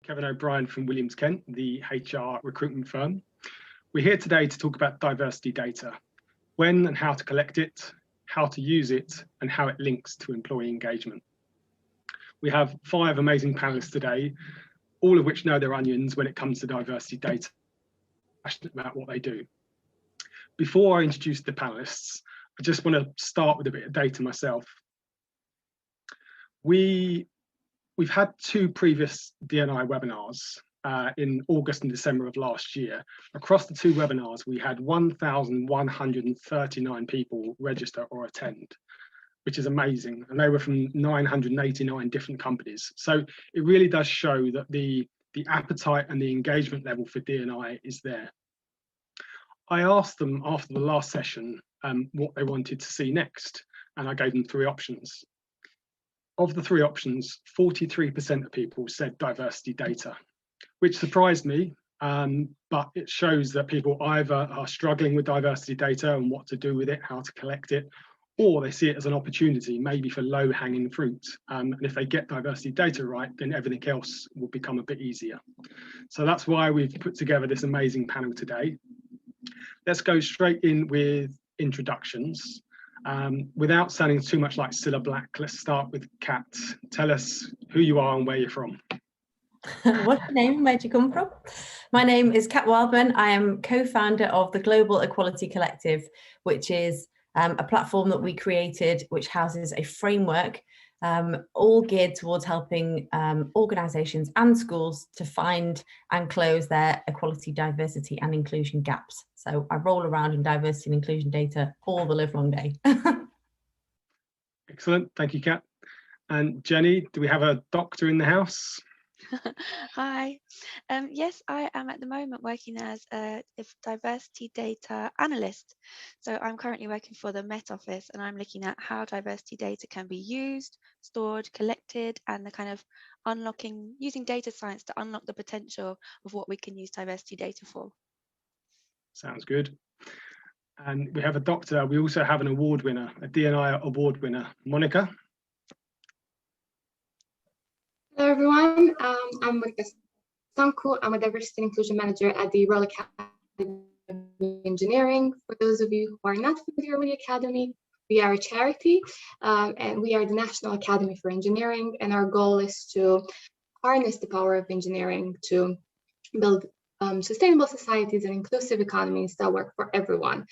Kevin O'Brien from Williams Kent, the HR recruitment firm. We're here today to talk about diversity data, when and how to collect it, how to use it, and how it links to employee engagement. We have 5 amazing panelists today, all of which know their onions when it comes to diversity data, passionate about what they do. Before I introduce the panelists, I just want to start with a bit of data myself. We've had 2 previous D&I webinars in August and December of last year. Across the 2 webinars, we had 1,139 people register or attend, which is amazing. And they were from 989 different companies. So it really does show that the appetite and the engagement level for D&I is there. I asked them after the last session what they wanted to see next, and I gave them 3 options. Of the 3 options, 43% of people said diversity data, which surprised me, but it shows that people either are struggling with diversity data and what to do with it, how to collect it, or they see it as an opportunity, maybe for low-hanging fruit. And if they get diversity data right, then everything else will become a bit easier. So that's why we've put together this amazing panel today. Let's go straight in with introductions. Without sounding too much like Cilla Black, let's start with Kat. Tell us who you are and where you're from. What's your name? Where'd you come from? My name is Kat Wildman. I am co-founder of the Global Equality Collective, which is a platform that we created, which houses a framework all geared towards helping organisations and schools to find and close their equality, diversity and inclusion gaps. So I roll around in diversity and inclusion data all the livelong day. Excellent, thank you, Kat. And Jenny, do we have a doctor in the house? Hi. Yes, I am at the moment working as a diversity data analyst. So I'm currently working for the Met Office, and I'm looking at how diversity data can be used, stored, collected, and the kind of using data science to unlock the potential of what we can use diversity data for. Sounds good. And we have a doctor. We also have an award winner, a D&I award winner, Monica. Hello everyone, I'm Monica Stancu. I'm a diversity and inclusion manager at the Royal Academy of Engineering. For those of you who are not familiar with the Academy, we are a charity and we are the National Academy for Engineering, and our goal is to harness the power of engineering to build sustainable societies and inclusive economies that work for everyone.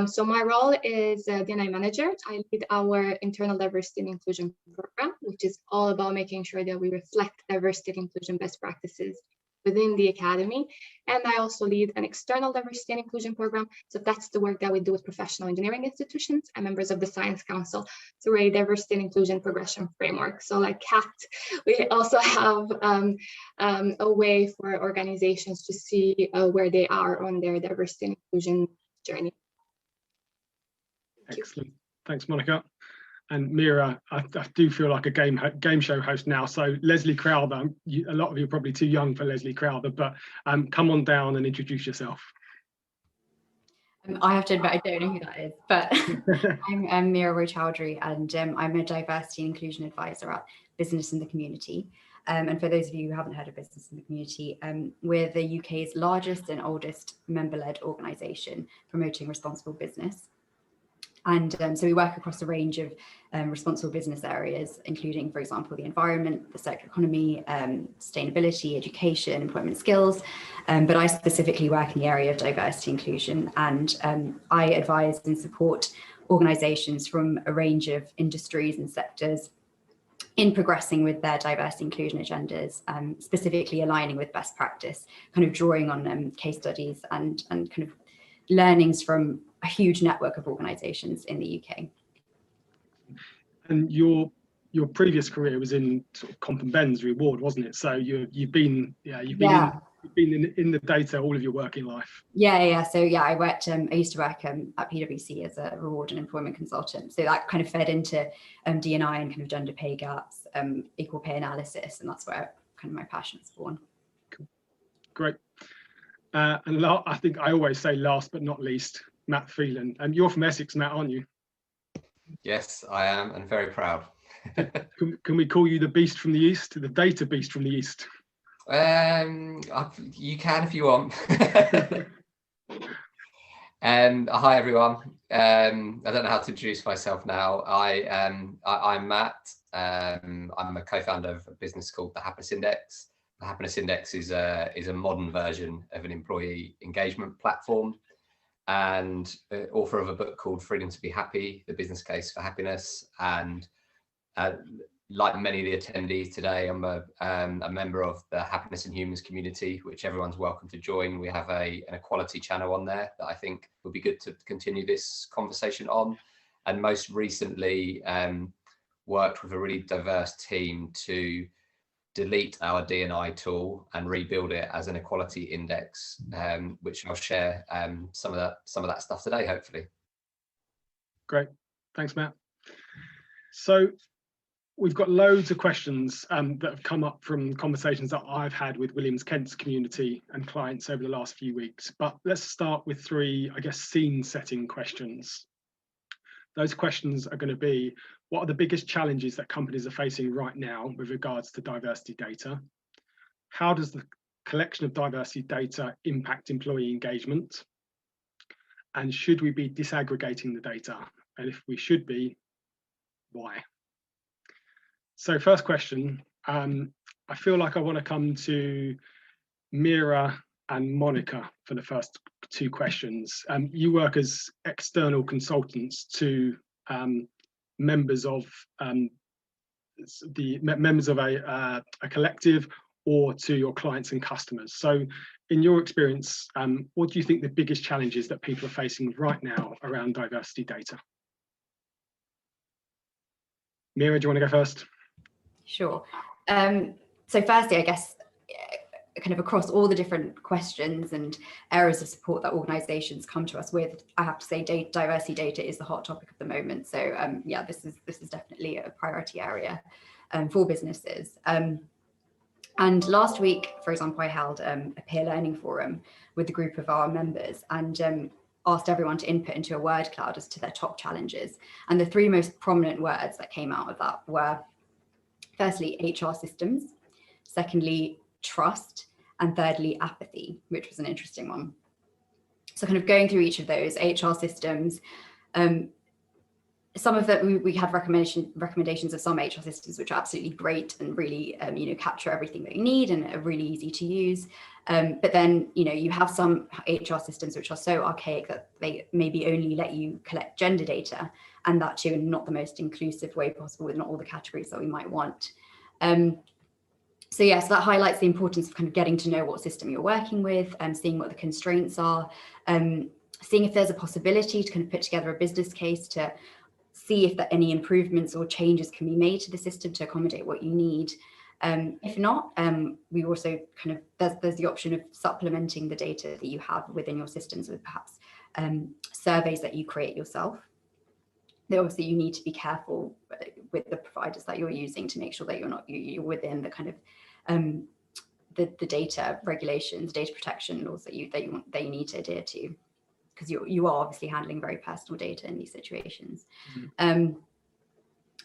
So my role is D&I manager. I lead our internal diversity and inclusion program, which is all about making sure that we reflect diversity and inclusion best practices within the academy. And I also lead an external diversity and inclusion program. So that's the work that we do with professional engineering institutions and members of the Science Council through a diversity and inclusion progression framework. So like Kat, we also have a way for organizations to see where they are on their diversity and inclusion journey. Excellent. Thanks, Monica. And Meera, I do feel like a game show host now. So Leslie Crowther, a lot of you are probably too young for Leslie Crowther, but come on down and introduce yourself. I have to admit, I don't know who that is, but I'm Meera Roy-Chowdhury, and I'm a diversity and inclusion advisor at Business in the Community. And for those of you who haven't heard of Business in the Community, we're the UK's largest and oldest member-led organisation promoting responsible business. And so we work across a range of responsible business areas, including, for example, the environment, the circular economy, sustainability, education, employment skills. But I specifically work in the area of diversity inclusion, and I advise and support organisations from a range of industries and sectors in progressing with their diversity inclusion agendas, specifically aligning with best practice, kind of drawing on case studies and kind of learnings from a huge network of organisations in the UK. And your previous career was in sort of Comp and Ben's reward, wasn't it? So you've been in the data all of your working life. Yeah. So yeah, I used to work at PwC as a reward and employment consultant. So that kind of fed into D&I and kind of gender pay gaps, equal pay analysis, and that's where kind of my passion is born. Cool. Great. And I think I always say last but not least, Matt Phelan. And you're from Essex, Matt, aren't you? Yes, I am, and very proud. Can we call you the beast from the east, the data beast from the east? You can if you want. Hi everyone. I don't know how to introduce myself now. I'm Matt. I'm a co-founder of a business called the Happiness Index. The Happiness Index is a modern version of an employee engagement platform, and author of a book called Freedom to be Happy: The Business Case for Happiness. And like many of the attendees today, I'm a member of the Happiness and Humans community, which everyone's welcome to join. We have an equality channel on there that I think would be good to continue this conversation on. And most recently, worked with a really diverse team to delete our D&I tool and rebuild it as an equality index, which I'll share some of that stuff today, hopefully. Great, thanks, Matt. So we've got loads of questions that have come up from conversations that I've had with Williams Kent's community and clients over the last few weeks. But let's start with three, I guess, scene setting questions. Those questions are going to be, what are the biggest challenges that companies are facing right now with regards to diversity data? How does the collection of diversity data impact employee engagement? And should we be disaggregating the data? And if we should be, why? So first question, I feel like I want to come to Meera and Monica for the first two questions. You work as external consultants to members of a collective, or to your clients and customers. So in your experience, what do you think the biggest challenges that people are facing right now around diversity data? Meera, do you want to go first? Sure. So firstly, I guess, kind of across all the different questions and areas of support that organizations come to us with, I have to say diversity data is the hot topic of the moment. So yeah, this is definitely a priority area for businesses. And last week, for example, I held a peer learning forum with a group of our members, and asked everyone to input into a word cloud as to their top challenges. And the three most prominent words that came out of that were, firstly, HR systems, secondly, trust, and thirdly, apathy, which was an interesting one. So kind of going through each of those, HR systems, some of them, we had recommendations of some HR systems which are absolutely great and really capture everything that you need and are really easy to use. But then you have some HR systems which are so archaic that they maybe only let you collect gender data, and that too in not the most inclusive way possible, with not all the categories that we might want. So yes, that highlights the importance of kind of getting to know what system you're working with and seeing what the constraints are, seeing if there's a possibility to kind of put together a business case to see if any improvements or changes can be made to the system to accommodate what you need. If not, we also kind of, there's the option of supplementing the data that you have within your systems with perhaps surveys that you create yourself. Then obviously you need to be careful with the providers that you're using to make sure that you're within the kind of the data regulations, data protection laws that you need to adhere to, because you are obviously handling very personal data in these situations. Mm-hmm.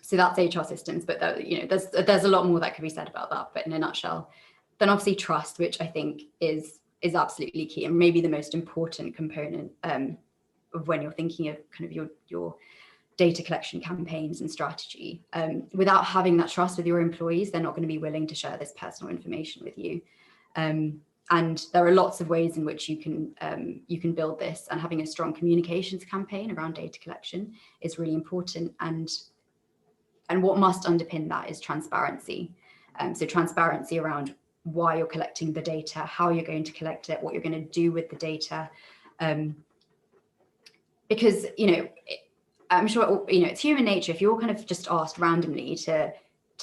So that's HR systems, but there's a lot more that could be said about that. But in a nutshell, then obviously trust, which I think is absolutely key and maybe the most important component of when you're thinking of kind of your data collection campaigns and strategy. Without having that trust with your employees, they're not going to be willing to share this personal information with you. And there are lots of ways in which you can build this, and having a strong communications campaign around data collection is really important. And what must underpin that is transparency. So transparency around why you're collecting the data, how you're going to collect it, what you're going to do with the data. Because, I'm sure, it's human nature. If you're kind of just asked randomly to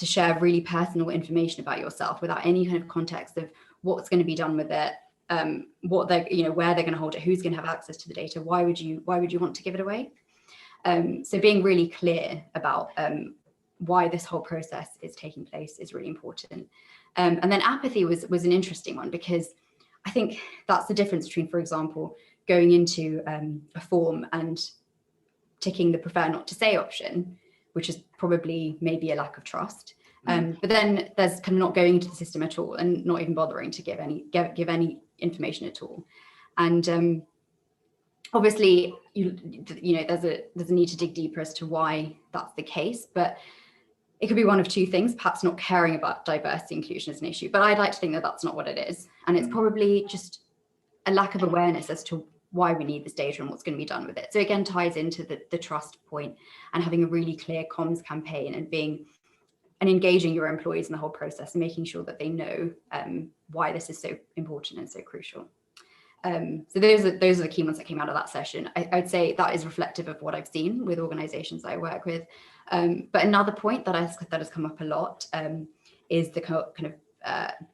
share really personal information about yourself without any kind of context of what's going to be done with it, what they're, where they're going to hold it, who's going to have access to the data, why would you want to give it away? So being really clear about why this whole process is taking place is really important. And then apathy was an interesting one, because I think that's the difference between, for example, going into a form and ticking the prefer not to say option, which is probably maybe a lack of trust, But then there's kind of not going into the system at all and not even bothering to give any information at all. And obviously, you know, there's a need to dig deeper as to why that's the case. But it could be one of two things: perhaps not caring about diversity inclusion as an issue. But I'd like to think that that's not what it is, and it's probably just a lack of awareness as to why we need this data and what's going to be done with it. So again, ties into the trust point and having a really clear comms campaign and engaging your employees in the whole process and making sure that they know why this is so important and so crucial. So those are the key ones that came out of that session. I'd say that is reflective of what I've seen with organizations I work with. But another point that has come up a lot is the kind of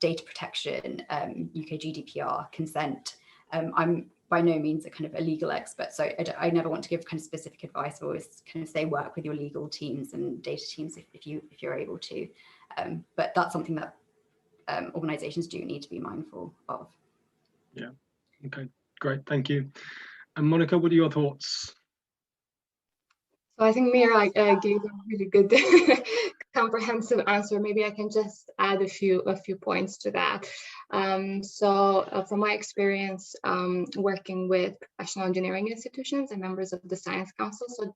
data protection, UK GDPR, consent. I'm by no means a kind of a legal expert, so I never want to give kind of specific advice. I always kind of say work with your legal teams and data teams if you're able to. But that's something that organizations do need to be mindful of. Yeah. Okay, great, thank you. And Monica, what are your thoughts? So I think Meera gave a really good comprehensive answer. Maybe I can just add a few points to that. From my experience working with professional engineering institutions and members of the Science Council, so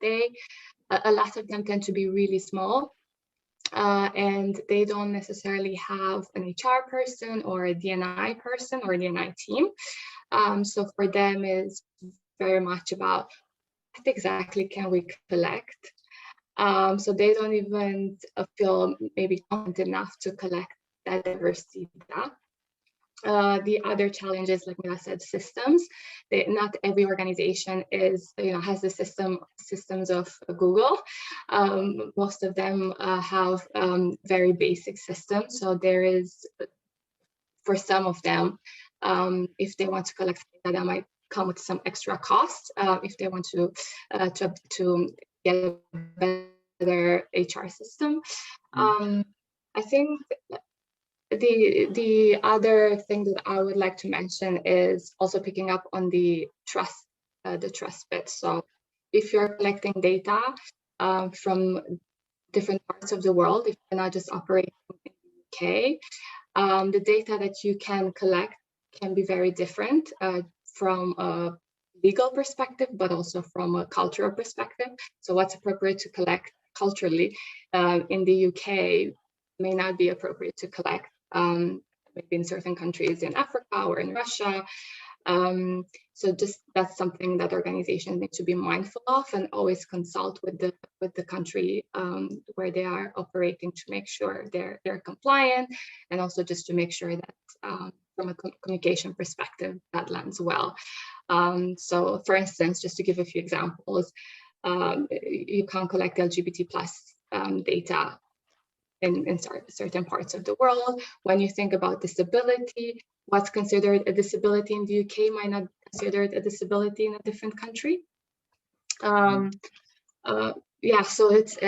a lot of them tend to be really small. And they don't necessarily have an HR person or a D&I person or a D&I team. So for them is very much about what exactly can we collect. So they don't even feel maybe confident enough to collect that diversity data. The other challenges, like Meera said, systems. Not every organization has the systems of Google. Most of them have very basic systems. So there is, for some of them, if they want to collect data, that might come with some extra cost. If they want to get a better HR system, I think. The other thing that I would like to mention is also picking up on the trust bit. So if you're collecting data from different parts of the world, if you're not just operating in the UK, the data that you can collect can be very different from a legal perspective, but also from a cultural perspective. So what's appropriate to collect culturally in the UK may not be appropriate to collect maybe in certain countries in Africa or in Russia. So just that's something that organizations need to be mindful of and always consult with the country where they are operating to make sure they're compliant, and also just to make sure that from a communication perspective that lands well. So for instance, just to give a few examples, you can't collect LGBT plus data in certain parts of the world. When you think about disability, what's considered a disability in the UK might not be considered a disability in a different country. Yeah, so it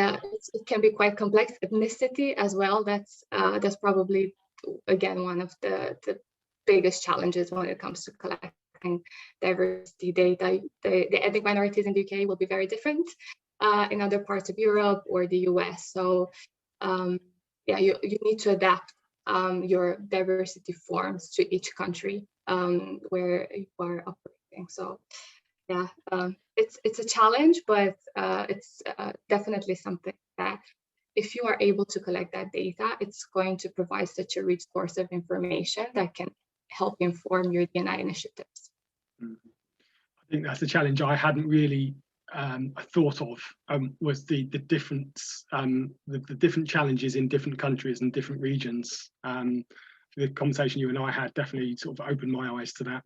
can be quite complex. Ethnicity as well. That's probably again one of the biggest challenges when it comes to collecting diversity data. The ethnic minorities in the UK will be very different in other parts of Europe or the US. So yeah, you need to adapt your diversity forms to each country where you are operating. So yeah, it's a challenge, but it's definitely something that if you are able to collect that data, it's going to provide such a rich source of information that can help inform your D&I initiatives. I think that's a challenge I hadn't really thought of, was the difference, the different challenges in different countries and different regions. The conversation you and I had definitely sort of opened my eyes to that.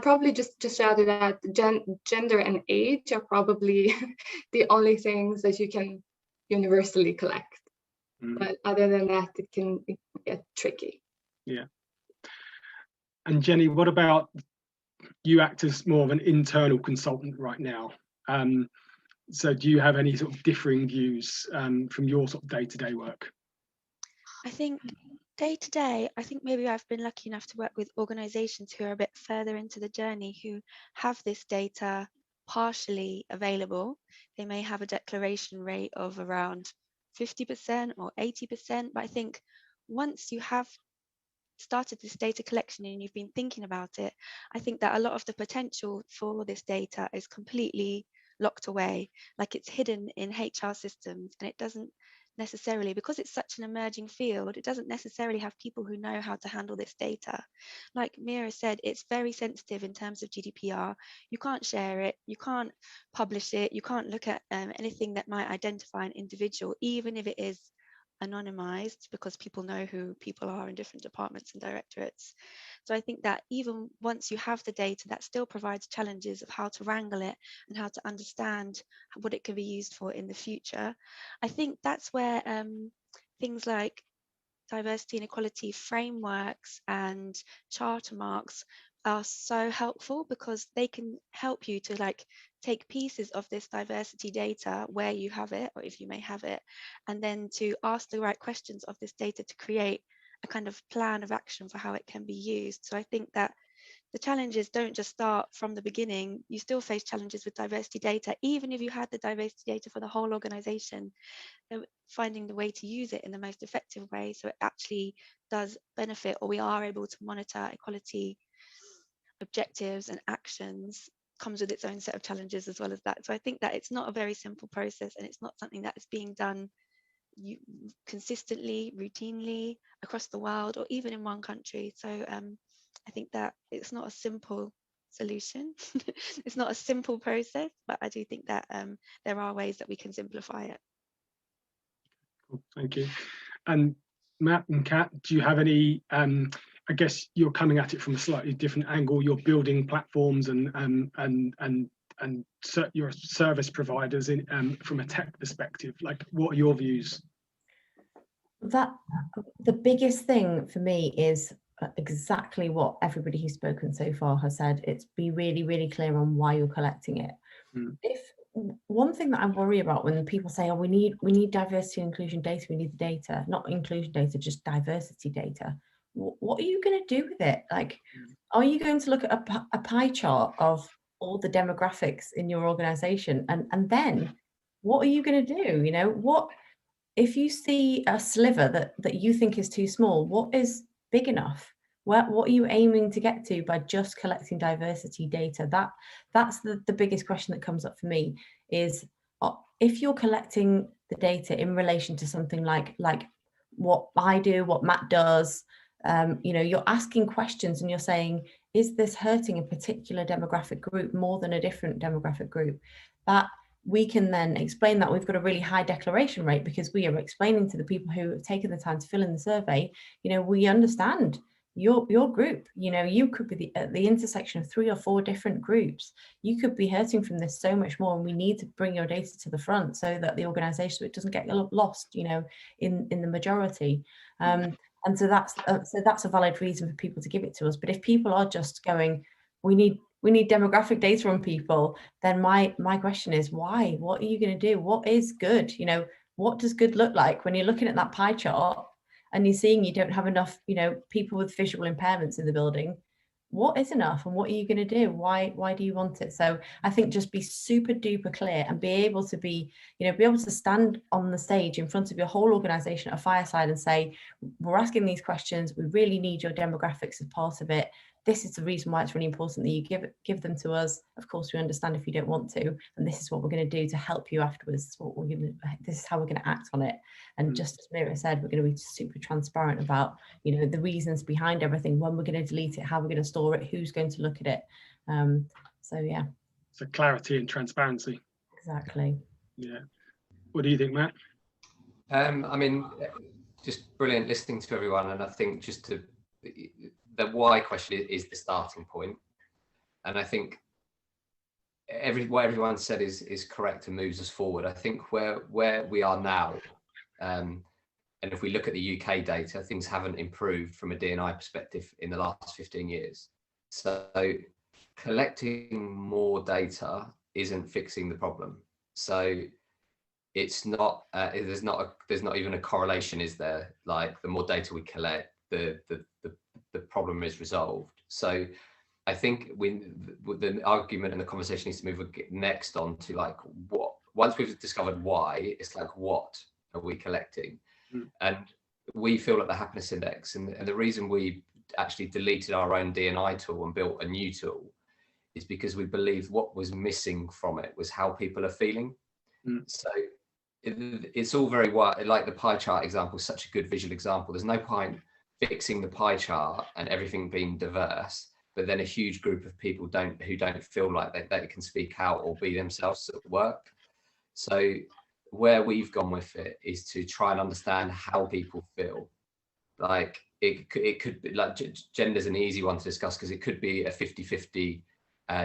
Probably just to add to that, gender and age are probably the only things that you can universally collect. But other than that, it can get tricky. Yeah. And Jenny, what about, you act as more of an internal consultant right now. So do you have any sort of differing views from your sort of day-to-day work? I think day-to-day, I think maybe I've been lucky enough to work with organizations who are a bit further into the journey, who have this data partially available. They may have a declaration rate of around 50% or 80%. But I think once you have started this data collection and you've been thinking about it, I think that a lot of the potential for this data is completely locked away, like it's hidden in HR systems, and it doesn't necessarily, because it's such an emerging field, it doesn't necessarily have people who know how to handle this data. Like Meera said, it's very sensitive in terms of GDPR. You can't share it, you can't publish it, you can't look at anything that might identify an individual, even if it is anonymized, because people know who people are in different departments and directorates. So I think that even once you have the data, that still provides challenges of how to wrangle it and how to understand what it can be used for in the future. I think that's where things like diversity and equality frameworks and charter marks are so helpful, because they can help you to like take pieces of this diversity data where you have it, or if you may have it, and then to ask the right questions of this data to create a kind of plan of action for how it can be used. So I think that the challenges don't just start from the beginning. You still face challenges with diversity data, even if you had the diversity data for the whole organization. Finding the way to use it in the most effective way so it actually does benefit, or we are able to monitor equality objectives and actions, comes with its own set of challenges as well as that. So I think that it's not a very simple process, and it's not something that is being done consistently, routinely across the world, or even in one country. So I think that it's not a simple solution. It's not a simple process, but I do think that there are ways that we can simplify it. Cool, thank you. And Matt and Kat, do you have any, I guess you're coming at it from a slightly different angle. You're building platforms and your service providers in from a tech perspective. Like, what are your views? That the biggest thing for me is exactly what everybody who's spoken so far has said. It's be really, really clear on why you're collecting it. If one thing that I worry about when people say, oh, we need diversity and inclusion data, we need the data, not inclusion data, just diversity data. What are you going to do with it? Like, are you going to look at a pie chart of all the demographics in your organization, and then what are you going to do? You know, what if you see a sliver that you think is too small? What is big enough? What are you aiming to get to by just collecting diversity data? That's the biggest question that comes up for me, is if you're collecting the data in relation to something like what I do, what Matt does, you know, you're asking questions and you're saying, is this hurting a particular demographic group more than a different demographic group? That we can then explain that we've got a really high declaration rate, because we are explaining to the people who have taken the time to fill in the survey, you know, we understand your group, you know, you could be at the intersection of 3 or 4 different groups. You could be hurting from this so much more, and we need to bring your data to the front so that the organization, so it doesn't get lost, you know, in the majority. And so that's a valid reason for people to give it to us. But if people are just going, we need demographic data on people, then my question is, why? What are you going to do? What is good? You know, what does good look like when you're looking at that pie chart and you're seeing you don't have enough, you know, people with visual impairments in the building? What is enough, and what are you going to do? Why do you want it? So I think just be super duper clear and be able to be, you know, be able to stand on the stage in front of your whole organization at a fireside and say, we're asking these questions, we really need your demographics as part of it. This is the reason why it's really important that you give them to us. Of course, we understand if you don't want to, and this is what we're going to do to help you afterwards. This is how we're going to act on it. And just as Meera said, we're going to be super transparent about, you know, the reasons behind everything, when we're going to delete it, how we're going to store it, who's going to look at it. So yeah. So clarity and transparency. Exactly. Yeah. What do you think, Matt? I mean, just brilliant listening to everyone, and I think just the why question is the starting point, and I think what everyone said is correct and moves us forward. I think where we are now, and if we look at the UK data, things haven't improved from a D&I perspective in the last 15 years. So collecting more data isn't fixing the problem. So it's not there's not even a correlation, is there? Like, the more data we collect, the problem is resolved. So I think the argument and the conversation needs to move next on to, like, what, once we've discovered why, it's like what, are we collecting? Mm. And we feel like the happiness index, and the reason we actually deleted our own D&I tool and built a new tool is because we believe what was missing from it was how people are feeling. Mm. So it's all very wide, like the pie chart example is such a good visual example. There's no point fixing the pie chart and everything being diverse, but then a huge group of people who don't feel like they can speak out or be themselves at work. So where we've gone with it is to try and understand how people feel. Like it could be like gender's an easy one to discuss because it could be a 50-50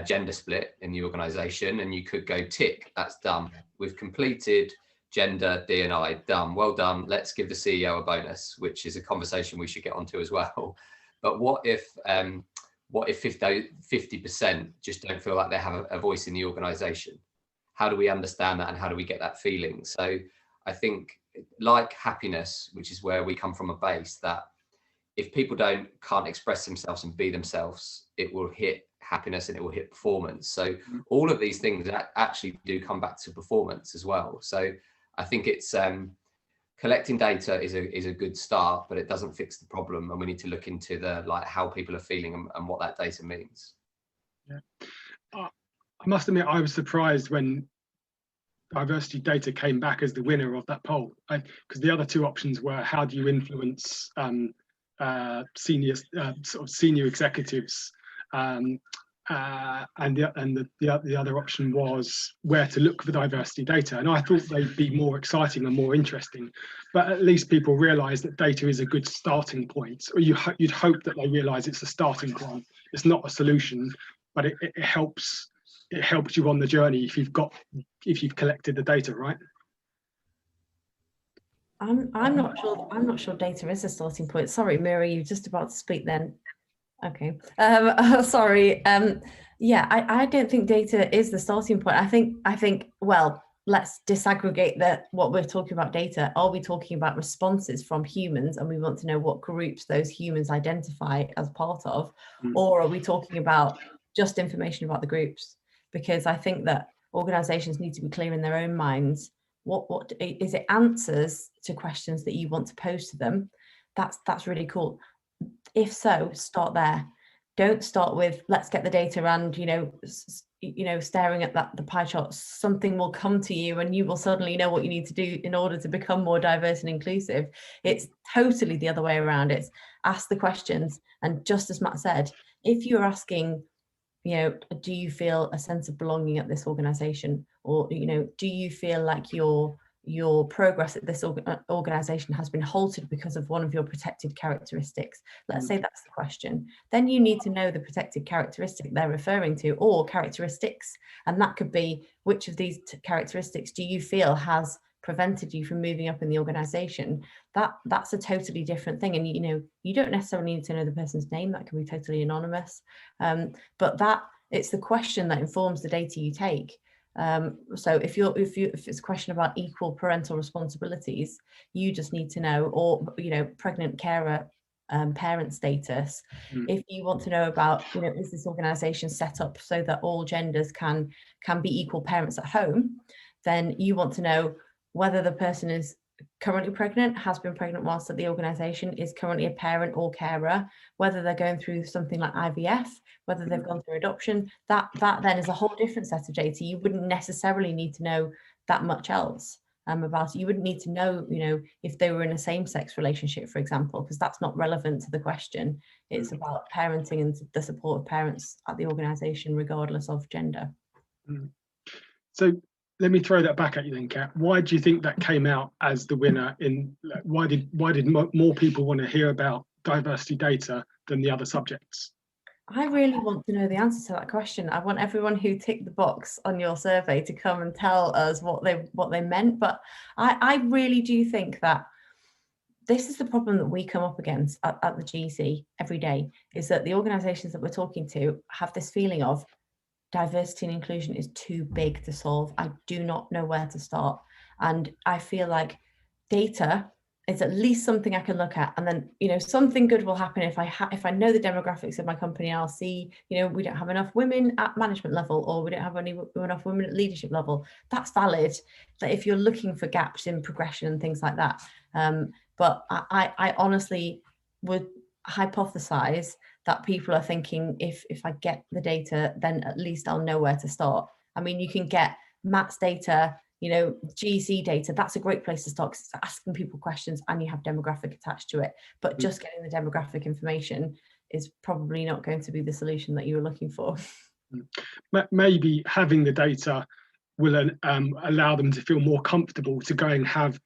gender split in the organization, and you could go tick, that's done, we've completed gender D&I, done, well done, let's give the CEO a bonus, which is a conversation we should get onto as well. But what if 50% just don't feel like they have a voice in the organization? How do we understand that, and how do we get that feeling? So I think, like happiness, which is where we come from a base, that if people can't express themselves and be themselves, it will hit happiness and it will hit performance. So all of these things actually do come back to performance as well. So I think it's collecting data is a good start, but it doesn't fix the problem, and we need to look into the how people are feeling and what that data means. Yeah. I must admit, I was surprised when diversity data came back as the winner of that poll, because the other two options were how do you influence senior executives, and the other option was where to look for diversity data. And I thought they'd be more exciting and more interesting, but at least people realise that data is a good starting point, or you'd hope that they realise it's a starting point. It's not a solution, but it helps. It helps you on the journey if you've collected the data, right? I'm not sure data is a starting point. Sorry, Meera, you're just about to speak then. Okay. Sorry. Yeah, I don't think data is the starting point. I think well, let's disaggregate what we're talking about data. Are we talking about responses from humans, and we want to know what groups those humans identify as part of, or are we talking about just information about the groups? Because I think that organizations need to be clear in their own minds. What is it? Answers to questions that you want to pose to them. That's really cool. If so, start there. Don't start with let's get the data and staring at the pie chart. Something will come to you and you will suddenly know what you need to do in order to become more diverse and inclusive. It's totally the other way around. It's ask the questions, and just as Matt said, if you're asking, do you feel a sense of belonging at this organization, or do you feel like your progress at this organization has been halted because of one of your protected characteristics? Let's say that's the question. Then you need to know the protected characteristic they're referring to, or characteristics, and that could be which of these characteristics do you feel has prevented you from moving up in the organization. That's a totally different thing, and you don't necessarily need to know the person's name. That can be totally anonymous, but it's the question that informs the data you take. So if it's a question about equal parental responsibilities, you just need to know, or pregnant carer parent status. If you want to know about is this organization set up so that all genders can be equal parents at home, then you want to know whether the person is currently pregnant, has been pregnant whilst at the organization, is currently a parent or carer, whether they're going through something like IVF, whether they've gone through adoption. That then is a whole different set of data. You wouldn't necessarily need to know that much else about it. You wouldn't need to know, if they were in a same-sex relationship, for example, because that's not relevant to the question. It's about parenting and the support of parents at the organization, regardless of gender. So let me throw that back at you then, Kat. Why do you think that came out as the winner? Why did more people want to hear about diversity data than the other subjects? I really want to know the answer to that question. I want everyone who ticked the box on your survey to come and tell us what they meant. But I really do think that this is the problem that we come up against at the GC every day, is that the organisations that we're talking to have this feeling of diversity and inclusion is too big to solve. I do not know where to start. And I feel like data it's at least something I can look at, and then, you know, something good will happen if I know the demographics of my company. I'll see, you know, we don't have enough women at management level, or we don't have enough women at leadership level. That's valid. That if you're looking for gaps in progression and things like that. But I honestly would hypothesize that people are thinking, if I get the data, then at least I'll know where to start. I mean, you can get Matt's data, you know, GC data. That's a great place to start, because it's asking people questions and you have demographic attached to it. But just getting the demographic information is probably not going to be the solution that you were looking for. Maybe having the data will allow them to feel more comfortable to go and have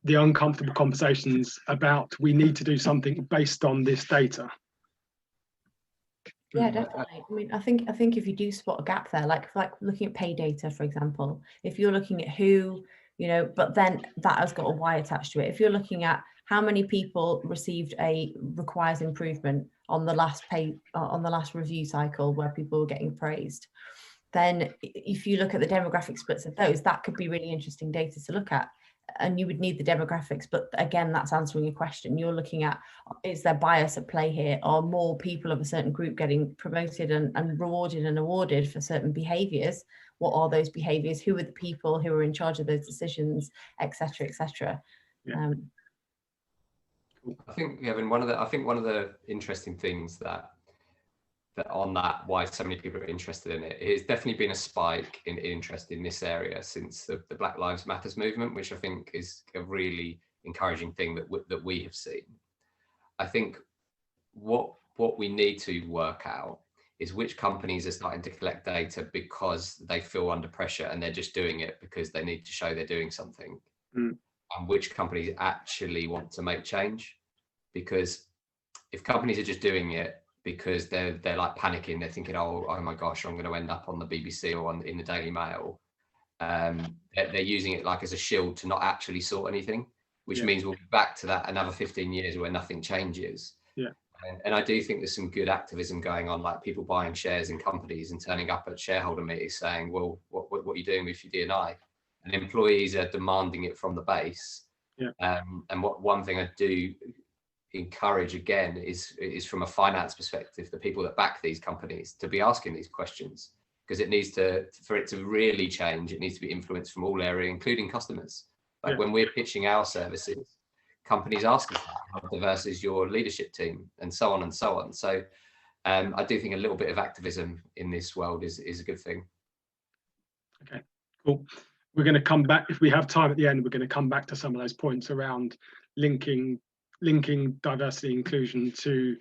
the uncomfortable conversations about, we need to do something based on this data. Yeah, definitely. I mean, I think if you do spot a gap there, like looking at pay data, for example, if you're looking at who, you know, but then that has got a Y attached to it. If you're looking at how many people received a requires improvement on the last review cycle where people were getting praised, then if you look at the demographic splits of those, that could be really interesting data to look at. And you would need the demographics, but again, that's answering a question. You're looking at, is there bias at play here? Are more people of a certain group getting promoted and rewarded and awarded for certain behaviours? What are those behaviours? Who are the people who are in charge of those decisions, etc., etc.? Yeah. I think, Evan, one of the interesting things that on that, why so many people are interested in it, it's definitely been a spike in interest in this area since the Black Lives Matters movement, which I think is a really encouraging thing that we have seen. I think what we need to work out is which companies are starting to collect data because they feel under pressure and they're just doing it because they need to show they're doing something, and which companies actually want to make change. Because if companies are just doing it because they're like panicking, they're thinking, oh my gosh, I'm going to end up on the BBC or in the Daily Mail, they're using it like as a shield to not actually sort anything, which means we'll be back to that another 15 years where nothing changes. And I do think there's some good activism going on, like people buying shares in companies and turning up at shareholder meetings saying, well, what are you doing with your D&I? And employees are demanding it from the base. And one thing I do encourage again is from a finance perspective, the people that back these companies to be asking these questions, because it needs to, for it to really change, it needs to be influenced from all areas, including customers. Like when we're pitching our services, companies ask us how diverse is your leadership team, and so on and so on. So I do think a little bit of activism in this world is a good thing. Okay, cool. We're going to come back, if we have time at the end, we're going to come back to some of those points around linking diversity inclusion to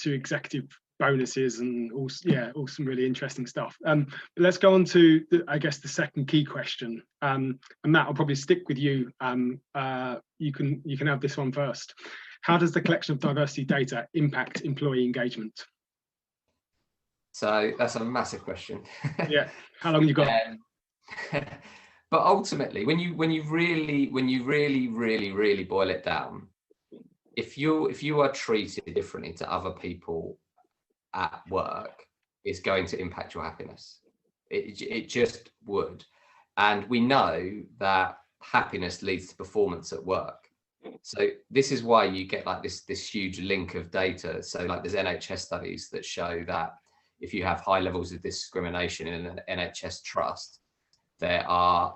executive bonuses and all some really interesting stuff. But let's go on to I guess the second key question. And Matt, I'll probably stick with you. You can have this one first. How does the collection of diversity data impact employee engagement? So that's a massive question. Yeah. How long you got? But ultimately, when you really boil it down, if you are treated differently to other people at work, it's going to impact your happiness. It just would. And we know that happiness leads to performance at work. So this is why you get like this huge link of data. So like there's NHS studies that show that if you have high levels of discrimination in an NHS trust, there are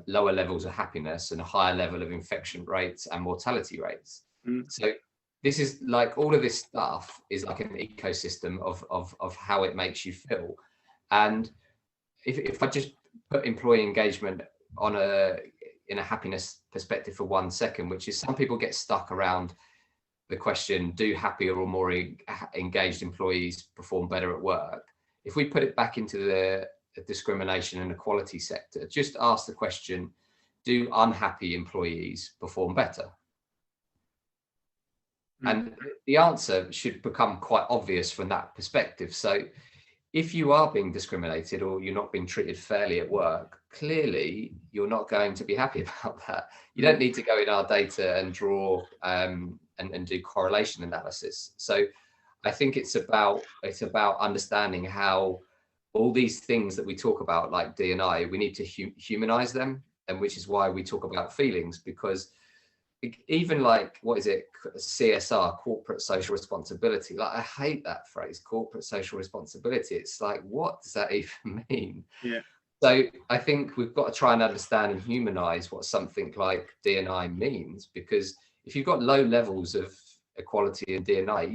lower levels of happiness and a higher level of infection rates and mortality rates. So this is like, all of this stuff is like an ecosystem of how it makes you feel. And if I just put employee engagement in a happiness perspective for 1 second, which is some people get stuck around the question, do happier or more engaged employees perform better at work? If we put it back into the discrimination and equality sector, just ask the question, do unhappy employees perform better? And the answer should become quite obvious from that perspective. So if you are being discriminated or you're not being treated fairly at work, clearly you're not going to be happy about that. You don't need to go in our data and draw and do correlation analysis. So I think it's about understanding how all these things that we talk about, like D&I, we need to humanize them, and which is why we talk about feelings, because even like, what is it, CSR, corporate social responsibility, like I hate that phrase, corporate social responsibility. It's like, what does that even mean? Yeah. So I think we've got to try and understand and humanize what something like D&I means, because if you've got low levels of equality in D&I,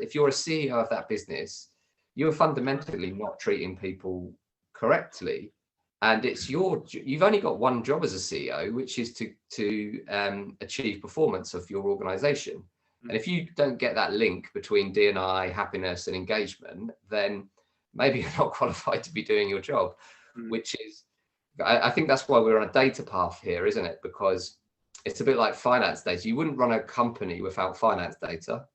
if you're a CEO of that business, you're fundamentally not treating people correctly. And it's you've only got one job as a CEO, which is to achieve performance of your organization. And if you don't get that link between D&I, happiness and engagement, then maybe you're not qualified to be doing your job, which is, I think that's why we're on a data path here, isn't it? Because it's a bit like finance data. You wouldn't run a company without finance data.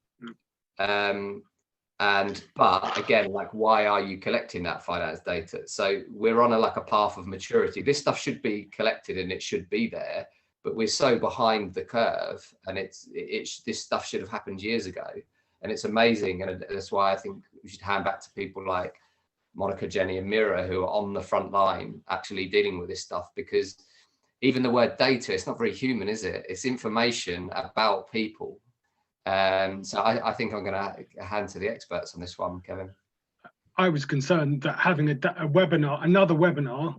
But again, like, why are you collecting that finance data? So we're on a path of maturity. This stuff should be collected and it should be there, but we're so behind the curve, and this stuff should have happened years ago. And it's amazing, and that's why I think we should hand back to people like Monica, Jenny and Meera, who are on the front line actually dealing with this stuff, because even the word data, it's not very human, is it? It's information about people. So I think I'm going to hand to the experts on this one, Kevin. I was concerned that having another webinar,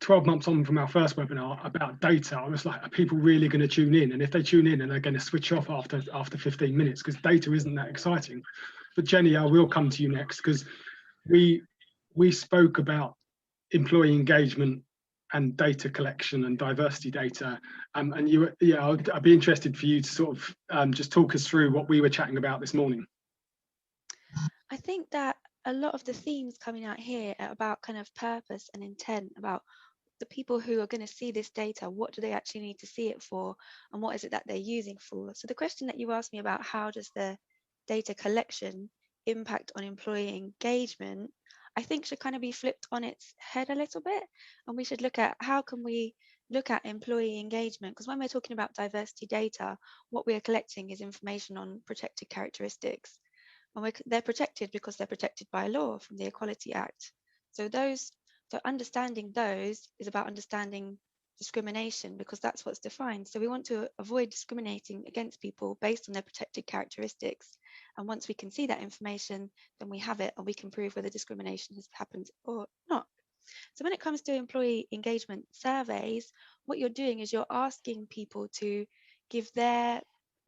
12 months on from our first webinar about data, I was like, are people really going to tune in? And if they tune in, and they're going to switch off after 15 minutes, because data isn't that exciting. But Jenny, I will come to you next, because we spoke about employee engagement and data collection and diversity data, and I'd be interested for you to sort of just talk us through what we were chatting about this morning. I think that a lot of the themes coming out here are about kind of purpose and intent, about the people who are going to see this data, what do they actually need to see it for, and what is it that they're using for. So the question that you asked me about how does the data collection impact on employee engagement, I think should kind of be flipped on its head a little bit, and we should look at how can we look at employee engagement, because when we're talking about diversity data, what we are collecting is information on protected characteristics, and they're protected because they're protected by law from the Equality Act. So understanding those is about understanding discrimination, because that's what's defined. So we want to avoid discriminating against people based on their protected characteristics. And once we can see that information, then we have it and we can prove whether discrimination has happened or not. So when it comes to employee engagement surveys, what you're doing is you're asking people to give their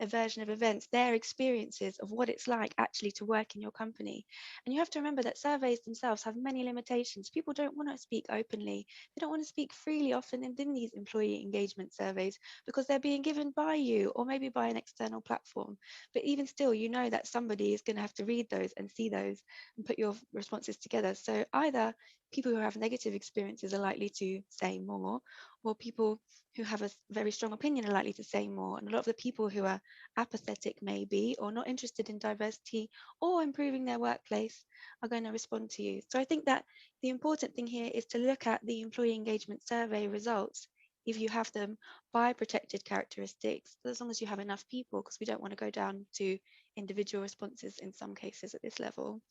version of events, their experiences of what it's like actually to work in your company. And you have to remember that surveys themselves have many limitations. People don't want to speak openly. They don't want to speak freely often in these employee engagement surveys, because they're being given by you or maybe by an external platform. But even still, you know that somebody is going to have to read those and see those and put your responses together. So either people who have negative experiences are likely to say more, or people who have a very strong opinion are likely to say more. And a lot of the people who are apathetic maybe, or not interested in diversity or improving their workplace, are going to respond to you. So I think that the important thing here is to look at the employee engagement survey results, if you have them, by protected characteristics, as long as you have enough people, because we don't want to go down to individual responses in some cases at this level.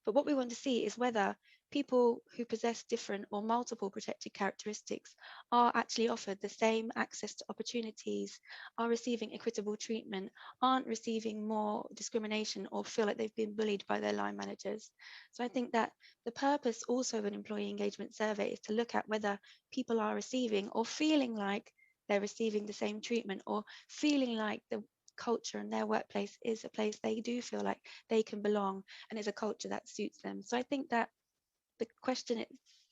But what we want to see is whether people who possess different or multiple protected characteristics are actually offered the same access to opportunities, are receiving equitable treatment, aren't receiving more discrimination or feel like they've been bullied by their line managers. So I think that the purpose also of an employee engagement survey is to look at whether people are receiving or feeling like they're receiving the same treatment, or feeling like the culture in their workplace is a place they do feel like they can belong and is a culture that suits them. So I think that the question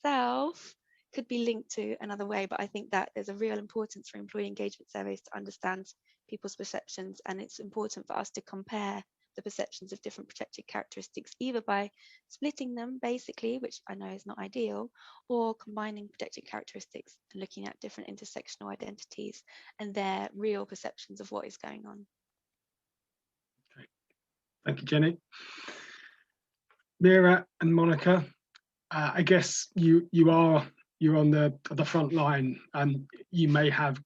itself could be linked to another way, but I think that there's a real importance for employee engagement surveys to understand people's perceptions, and it's important for us to compare the perceptions of different protected characteristics, either by splitting them basically, which I know is not ideal, or combining protected characteristics and looking at different intersectional identities and their real perceptions of what is going on. Okay. Thank you, Jenny. Meera and Monica, I guess you're on the front line, and you may have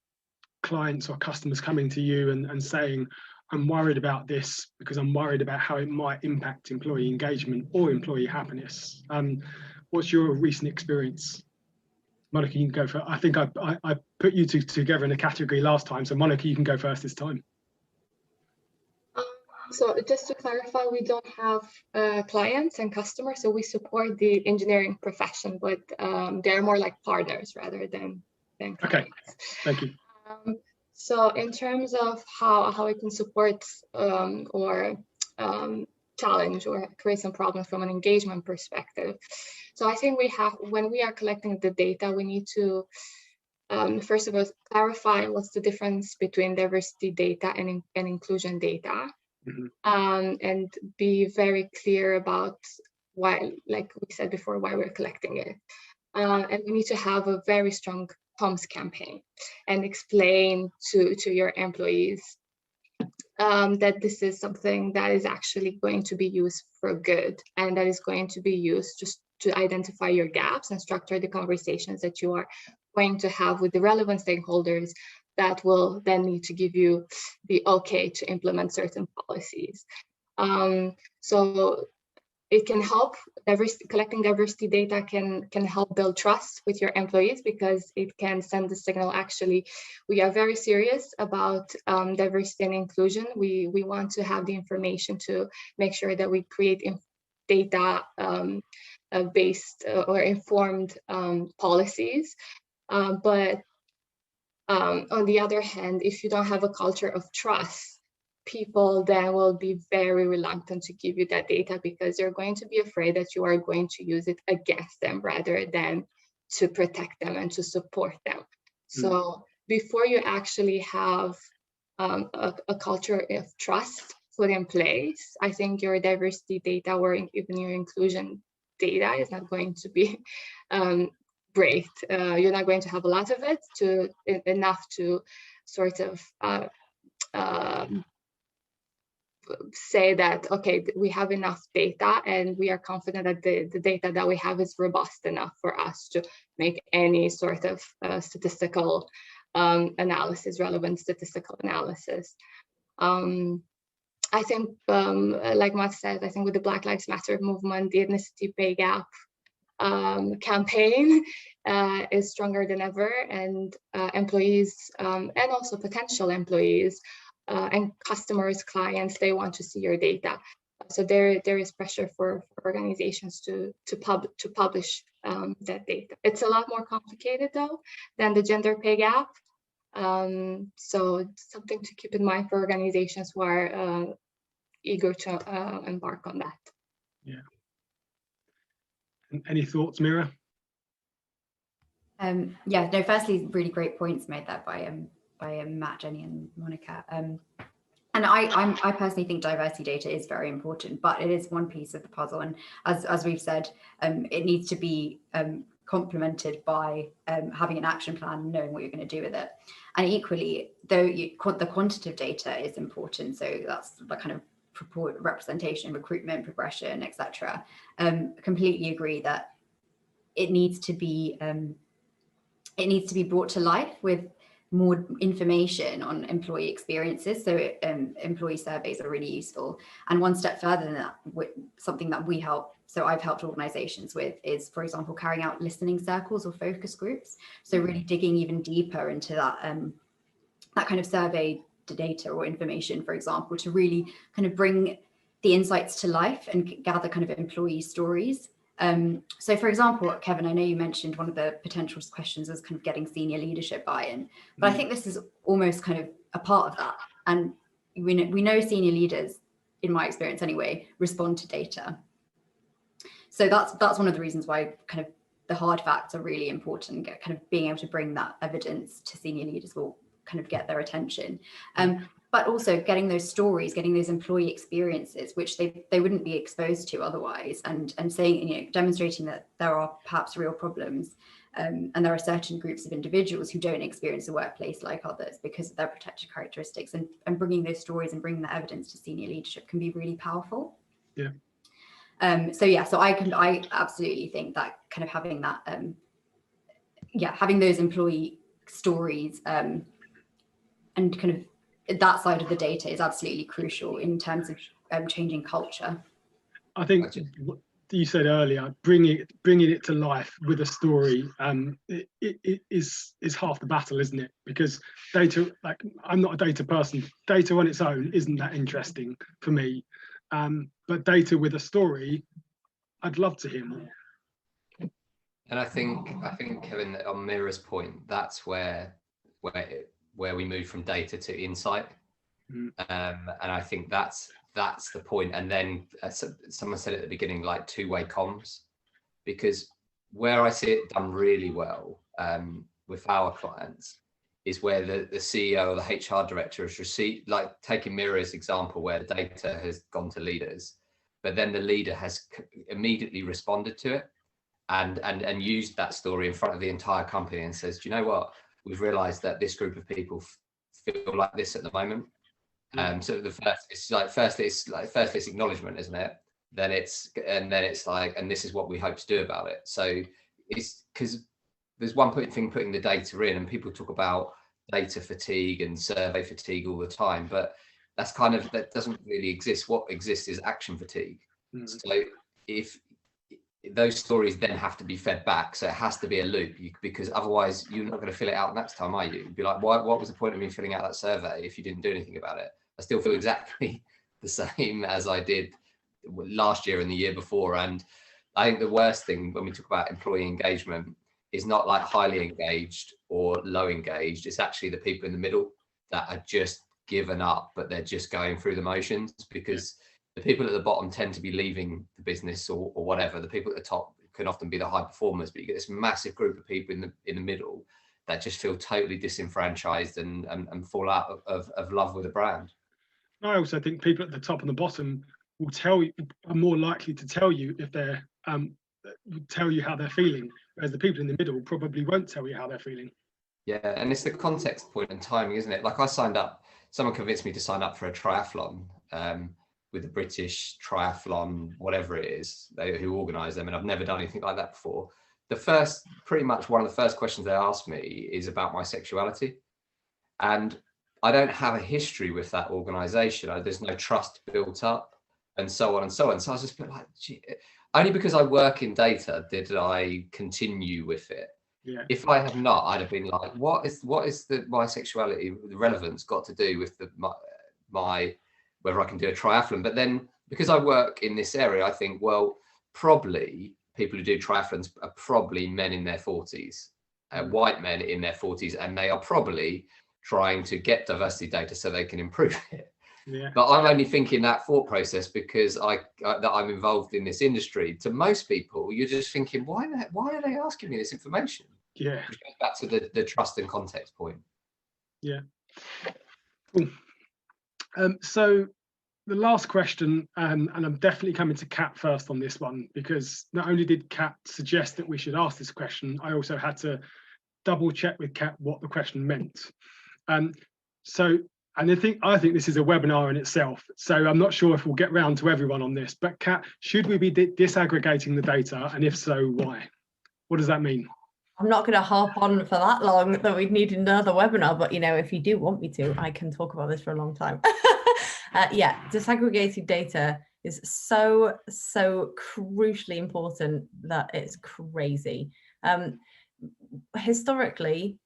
clients or customers coming to you and saying, I'm worried about this because I'm worried about how it might impact employee engagement or employee happiness. What's your recent experience? Monica, you can go first. I think I put you two together in a category last time, so Monica, you can go first this time. So just to clarify, we don't have clients and customers, so we support the engineering profession, but they're more like partners rather than clients. Okay, thank you. So in terms of how we can support or challenge or create some problems from an engagement perspective. So I think when we are collecting the data, we need to first of all clarify what's the difference between diversity data and inclusion data. Mm-hmm. And be very clear about why, like we said before, why we're collecting it. And we need to have a very strong comms campaign and explain to your employees that this is something that is actually going to be used for good, and that is going to be used just to identify your gaps and structure the conversations that you are going to have with the relevant stakeholders that will then need to give you the okay to implement certain policies. So it can help, collecting diversity data can help build trust with your employees, because it can send the signal, actually, we are very serious about diversity and inclusion. We want to have the information to make sure that we create data based or informed policies. But on the other hand, if you don't have a culture of trust, people then will be very reluctant to give you that data, because they're going to be afraid that you are going to use it against them rather than to protect them and to support them. So before you actually have a culture of trust put in place, I think your diversity data or even your inclusion data is not going to be great. You're not going to have a lot of it, enough to sort of say that, okay, we have enough data and we are confident that the data that we have is robust enough for us to make any sort of statistical analysis, relevant statistical analysis. I think, like Matt said, I think with the Black Lives Matter movement, the ethnicity pay gap campaign is stronger than ever, and employees and also potential employees and customers, clients, they want to see your data. So there is pressure for organizations to publish that data. It's a lot more complicated though than the gender pay gap. So it's something to keep in mind for organizations who are eager to embark on that. Yeah. Any thoughts, Meera? Yeah, no, firstly, really great points made there by Matt, Jenny and Monica. And I personally think diversity data is very important, but it is one piece of the puzzle. And as we've said, it needs to be complemented by having an action plan and knowing what you're going to do with it. And equally, though the quantitative data is important, so that's the kind of representation, recruitment, progression, etc. Completely agree that it needs to be brought to life with more information on employee experiences. So employee surveys are really useful. And one step further than that, something that I've helped organizations with is, for example, carrying out listening circles or focus groups. So really digging even deeper into that kind of survey data or information, for example, to really kind of bring the insights to life and gather kind of employee stories. So for example, Kevin, I know you mentioned one of the potential questions was kind of getting senior leadership buy-in, but I think this is almost kind of a part of that. And we know senior leaders, in my experience anyway, respond to data. So that's one of the reasons why kind of the hard facts are really important. Kind of being able to bring that evidence to senior leaders will kind of get their attention. But also getting those stories, getting those employee experiences, which they wouldn't be exposed to otherwise, and saying, demonstrating that there are perhaps real problems, and there are certain groups of individuals who don't experience the workplace like others because of their protected characteristics, and bringing those stories and bringing that evidence to senior leadership can be really powerful. Yeah. So I absolutely think that kind of having that, having those employee stories and kind of that side of the data is absolutely crucial in terms of changing culture. I think you said earlier, bringing it to life with a story, it is half the battle, isn't it? Because data, like, I'm not a data person. Data on its own isn't that interesting for me, but data with a story, I'd love to hear more. And I think Kevin, on Meera's point, that's where we move from data to insight. And I think that's the point. And then someone said at the beginning, like two-way comms, because where I see it done really well with our clients is where the CEO or the HR director has received, like taking Meera's example, where the data has gone to leaders, but then the leader has immediately responded to it and used that story in front of the entire company and says, do you know what? We've realized that this group of people feel like this at the moment. So firstly it's acknowledgement, isn't it? Then it's like, and this is what we hope to do about it. So it's because there's one thing putting the data in, and people talk about data fatigue and survey fatigue all the time, but that doesn't really exist. What exists is action fatigue. So if those stories then have to be fed back, so it has to be a loop, because otherwise you're not going to fill it out next time, are you? You'd be like, what was the point of me filling out that survey if you didn't do anything about it? I still feel exactly the same as I did last year and the year before. And I think the worst thing when we talk about employee engagement is not like highly engaged or low engaged. It's actually the people in the middle that are just given up, but they're just going through the motions, because the people at the bottom tend to be leaving the business or whatever. The people at the top can often be the high performers, but you get this massive group of people in the middle that just feel totally disenfranchised and fall out of love with the brand. I also think people at the top and the bottom will are more likely to tell you if they're tell you how they're feeling, whereas the people in the middle probably won't tell you how they're feeling. Yeah, and it's the context point and timing, isn't it? Like someone convinced me to sign up for a triathlon with the British Triathlon, whatever it is, who organise them, and I've never done anything like that before. Pretty much one of the first questions they asked me is about my sexuality, and I don't have a history with that organisation. There's no trust built up, and so on and so on. So I was just like, gee, only because I work in data did I continue with it. Yeah. If I had not, I'd have been like, what is my sexuality, the relevance got to do with my whether I can do a triathlon? But then because I work in this area, I think, well, probably people who do triathlons are probably men in their 40s, white men in their 40s, and they are probably trying to get diversity data so they can improve it. Yeah. But I'm only thinking that thought process because that I'm involved in this industry. To most people, you're just thinking, why are they asking me this information? Yeah. Which goes back to the trust and context point. Yeah. Cool. So the last question, and I'm definitely coming to Kat first on this one, because not only did Kat suggest that we should ask this question, I also had to double check with Kat what the question meant. And I think this is a webinar in itself, so I'm not sure if we'll get round to everyone on this, but Kat, should we be disaggregating the data, and if so, why? What does that mean? I'm not going to harp on for that long that we'd need another webinar, but if you do want me to, I can talk about this for a long time. Yeah, disaggregated data is so crucially important that it's crazy. Historically,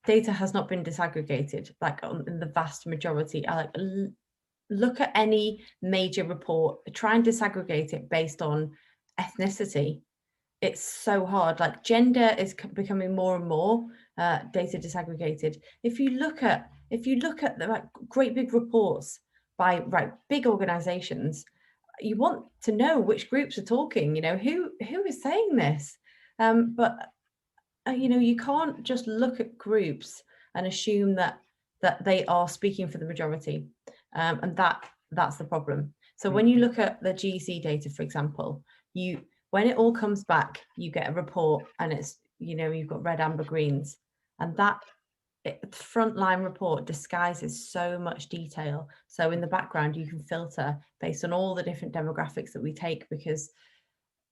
data has not been disaggregated, in the vast majority. Look at any major report, try and disaggregate it based on ethnicity. It's so hard. Gender is becoming more and more data disaggregated. If you look at the great big reports by big organizations, you want to know which groups are talking, who is saying this, but you can't just look at groups and assume that they are speaking for the majority, and that's the problem. So when you look at the GC data, for example, when it all comes back, you get a report, and it's you've got red, amber, greens, and that frontline report disguises so much detail. So in the background, you can filter based on all the different demographics that we take, because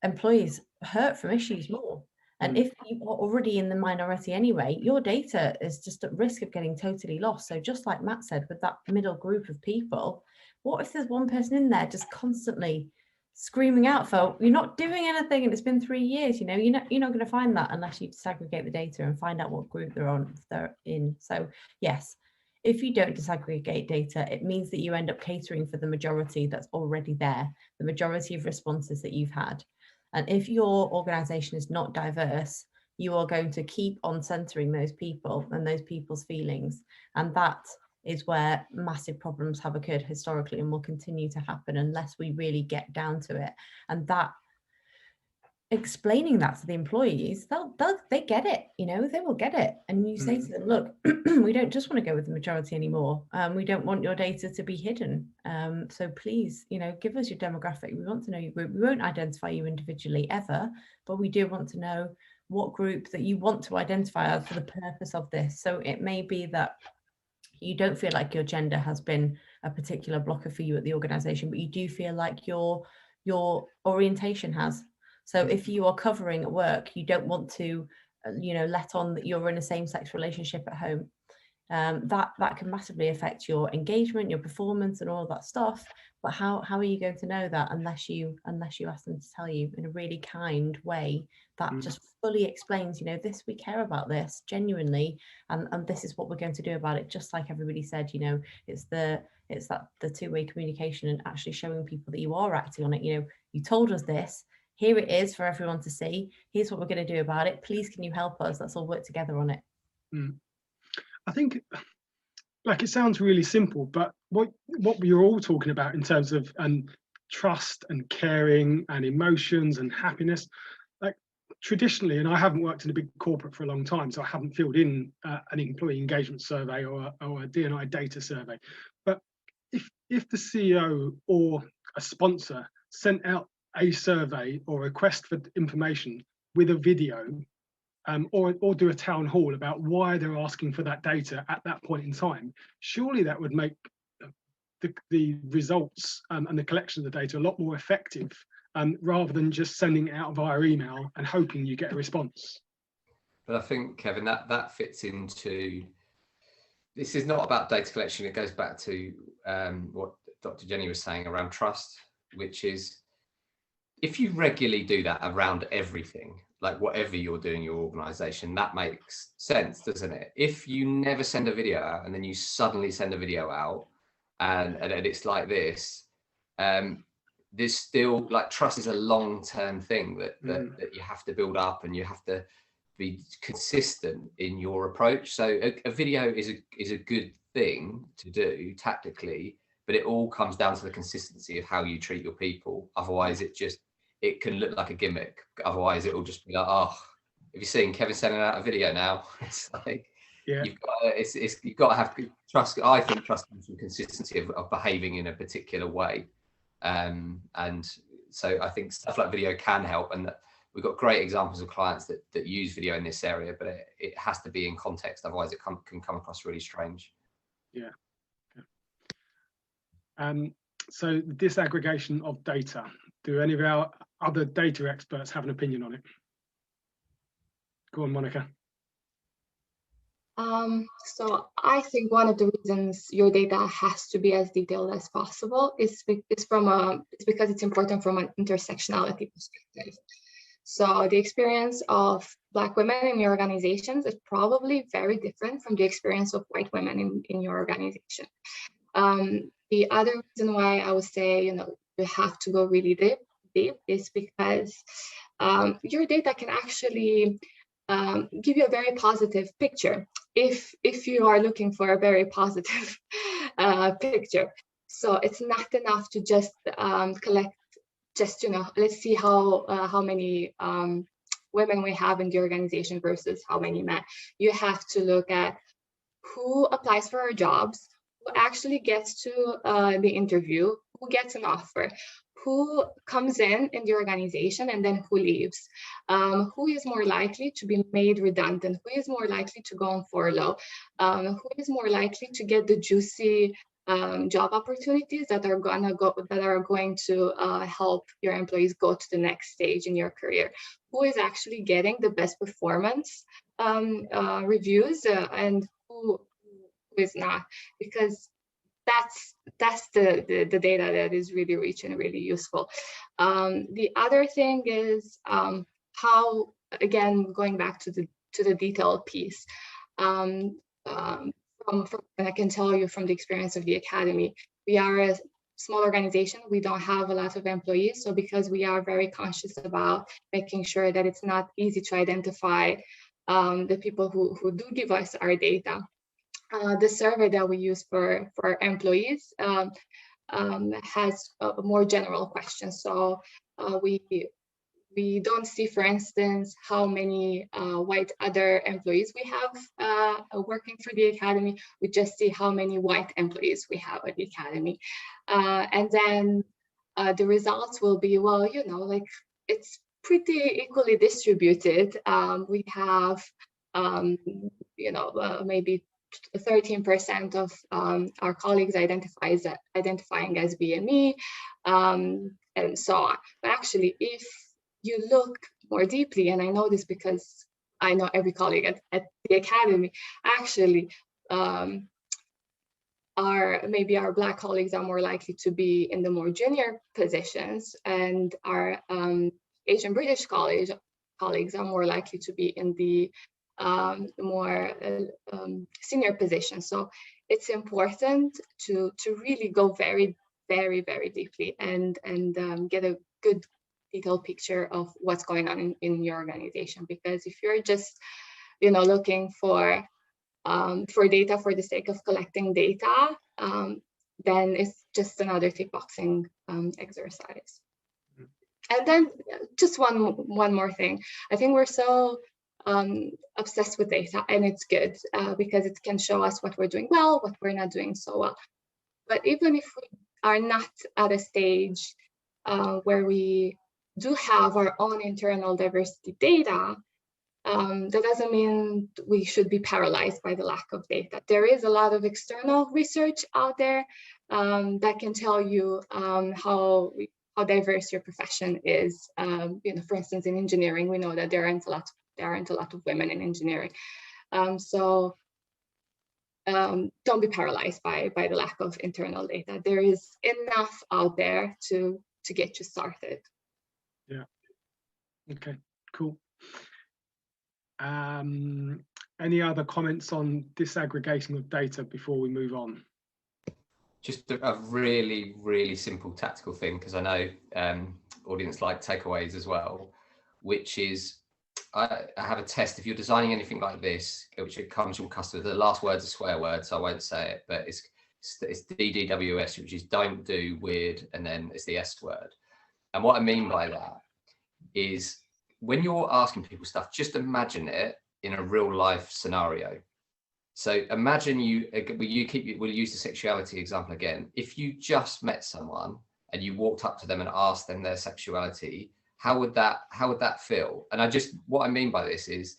employees hurt from issues more. And if you are already in the minority anyway, your data is just at risk of getting totally lost. So just like Matt said, with that middle group of people, what if there's one person in there just constantly screaming out for, you're not doing anything and it's been 3 years, you know, you're not going to find that unless you disaggregate the data and find out what group they're in. So yes, if you don't disaggregate data, it means that you end up catering for the majority that's already there, the majority of responses that you've had. And if your organization is not diverse, you are going to keep on centering those people and those people's feelings. And that is where massive problems have occurred historically and will continue to happen unless we really get down to it. And that, explaining that to the employees, they get it, you know, they will get it. And you say to them, look, we don't just want to go with the majority anymore. We don't want your data to be hidden. So please, you know, give us your demographic. We want to know your group. We won't identify you individually ever, but we do want to know what group that you want to identify as for the purpose of this. So it may be that you don't feel like your gender has been a particular blocker for you at the organization, but you do feel like your orientation has. So if you are covering at work, you don't want to, you know, let on that you're in a same-sex relationship at home. That can massively affect your engagement, your performance, and all of that stuff. But how are you going to know that unless you ask them to tell you in a really kind way that just fully explains, you know, this, we care about this genuinely, and this is what we're going to do about it. Just like everybody said, you know, it's the two-way communication and actually showing people that you are acting on it. You know, you told us this. Here it is for everyone to see. Here's what we're going to do about it. Please, can you help us? Let's all work together on it. I think, like, it sounds really simple, but what we're all talking about in terms of trust and caring and emotions and happiness, like traditionally, and I haven't worked in a big corporate for a long time, so I haven't filled in an employee engagement survey or a D&I data survey. But if the CEO or a sponsor sent out a survey or request for information with a video, or do a town hall about why they're asking for that data at that point in time, surely that would make the results and the collection of the data a lot more effective, rather than just sending it out via email and hoping you get a response. But I think, Kevin, that fits into, this is not about data collection. It goes back to what Dr. Jenny was saying around trust, which is, if you regularly do that around everything, like whatever you're doing in your organization, that makes sense, doesn't it? If you never send a video out and then you suddenly send a video out and it's like this, there's still, like, trust is a long-term thing that you have to build up, and you have to be consistent in your approach. So a video is a good thing to do tactically, but it all comes down to the consistency of how you treat your people. Otherwise it can look like a gimmick. Otherwise it will just be like, oh, have you seen Kevin sending out a video now? It's like, yeah, you've got to have trust. I think trust comes from consistency of behaving in a particular way. And so I think stuff like video can help, and that we've got great examples of clients that use video in this area, but it has to be in context. Otherwise it can come across really strange. Yeah. So disaggregation of data. Do any of our other data experts have an opinion on it? Go on, Monica. So I think one of the reasons your data has to be as detailed as possible is because it's important from an intersectionality perspective. So the experience of Black women in your organizations is probably very different from the experience of white women in your organization. The other reason why I would say, you have to go really deep is because your data can actually give you a very positive picture if you are looking for a very positive picture. So it's not enough to just collect, let's see how many women we have in the organization versus how many men. You have to look at who applies for our jobs, who actually gets to the interview, who gets an offer, who comes in the organization and then who leaves, who is more likely to be made redundant, who is more likely to go on furlough, who is more likely to get the juicy job opportunities that are going to help your employees go to the next stage in your career, who is actually getting the best performance reviews, and who is not, because that's the data that is really rich and really useful. The other thing is how, again, going back to the detailed piece. I can tell you from the experience of the Academy, we are a small organization. We don't have a lot of employees. So because we are very conscious about making sure that it's not easy to identify the people who do give us our data, the survey that we use for employees has a more general question. So we don't see, for instance, how many white other employees we have working for the Academy. We just see how many white employees we have at the Academy. And then the results will be, well, you know, like it's pretty equally distributed. We have, you know, maybe 13% of our colleagues identifying as BME, and so on. But actually, if you look more deeply, and I know this because I know every colleague at the Academy, actually, maybe our Black colleagues are more likely to be in the more junior positions, and our Asian British colleagues are more likely to be in the more senior positions. So it's important to really go very, very, very deeply and get a good detailed picture of what's going on in your organization. Because if you're just, you know, looking for data for the sake of collecting data, then it's just another tick boxing exercise. And then just one more thing. I think we're so obsessed with data, and it's good because it can show us what we're doing well, what we're not doing so well. But even if we are not at a stage where we do have our own internal diversity data, that doesn't mean we should be paralyzed by the lack of data. There is a lot of external research out there that can tell you how diverse your profession is. You know, for instance, in engineering, we know that there aren't a lot of women in engineering. So don't be paralyzed by the lack of internal data. There is enough out there to get you started. Yeah. Okay, cool. Any other comments on disaggregating of data before we move on? Just a really, really simple tactical thing, because I know audience like takeaways as well, which is I have a test. If you're designing anything like this, which it comes from customers, the last word's a swear word, so I won't say it, but it's DDWS, which is don't do, weird, and then it's the S word. And what I mean by that is when you're asking people stuff, just imagine it in a real life scenario. So imagine we'll use the sexuality example again. If you just met someone and you walked up to them and asked them their sexuality, how would that feel? And what I mean by this is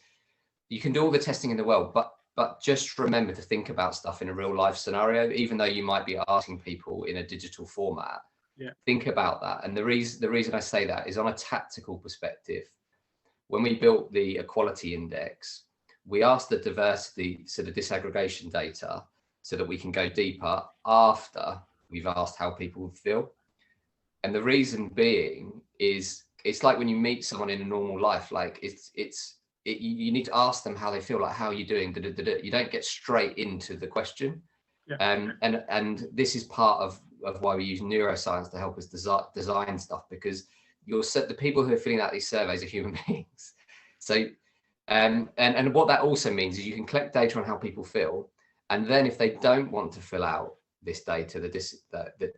you can do all the testing in the world, but just remember to think about stuff in a real life scenario, even though you might be asking people in a digital format. Yeah. Think about that. And the reason I say that is on a tactical perspective. When we built the equality index, we asked the diversity, so the disaggregation data, so that we can go deeper after we've asked how people feel. And the reason being is it's like when you meet someone in a normal life, like you need to ask them how they feel, like, how are you doing? You don't get straight into the question. Yeah. And this is part of why we use neuroscience to help us design stuff, because the people who are filling out these surveys are human beings. So, and what that also means is you can collect data on how people feel, and then if they don't want to fill out this data, the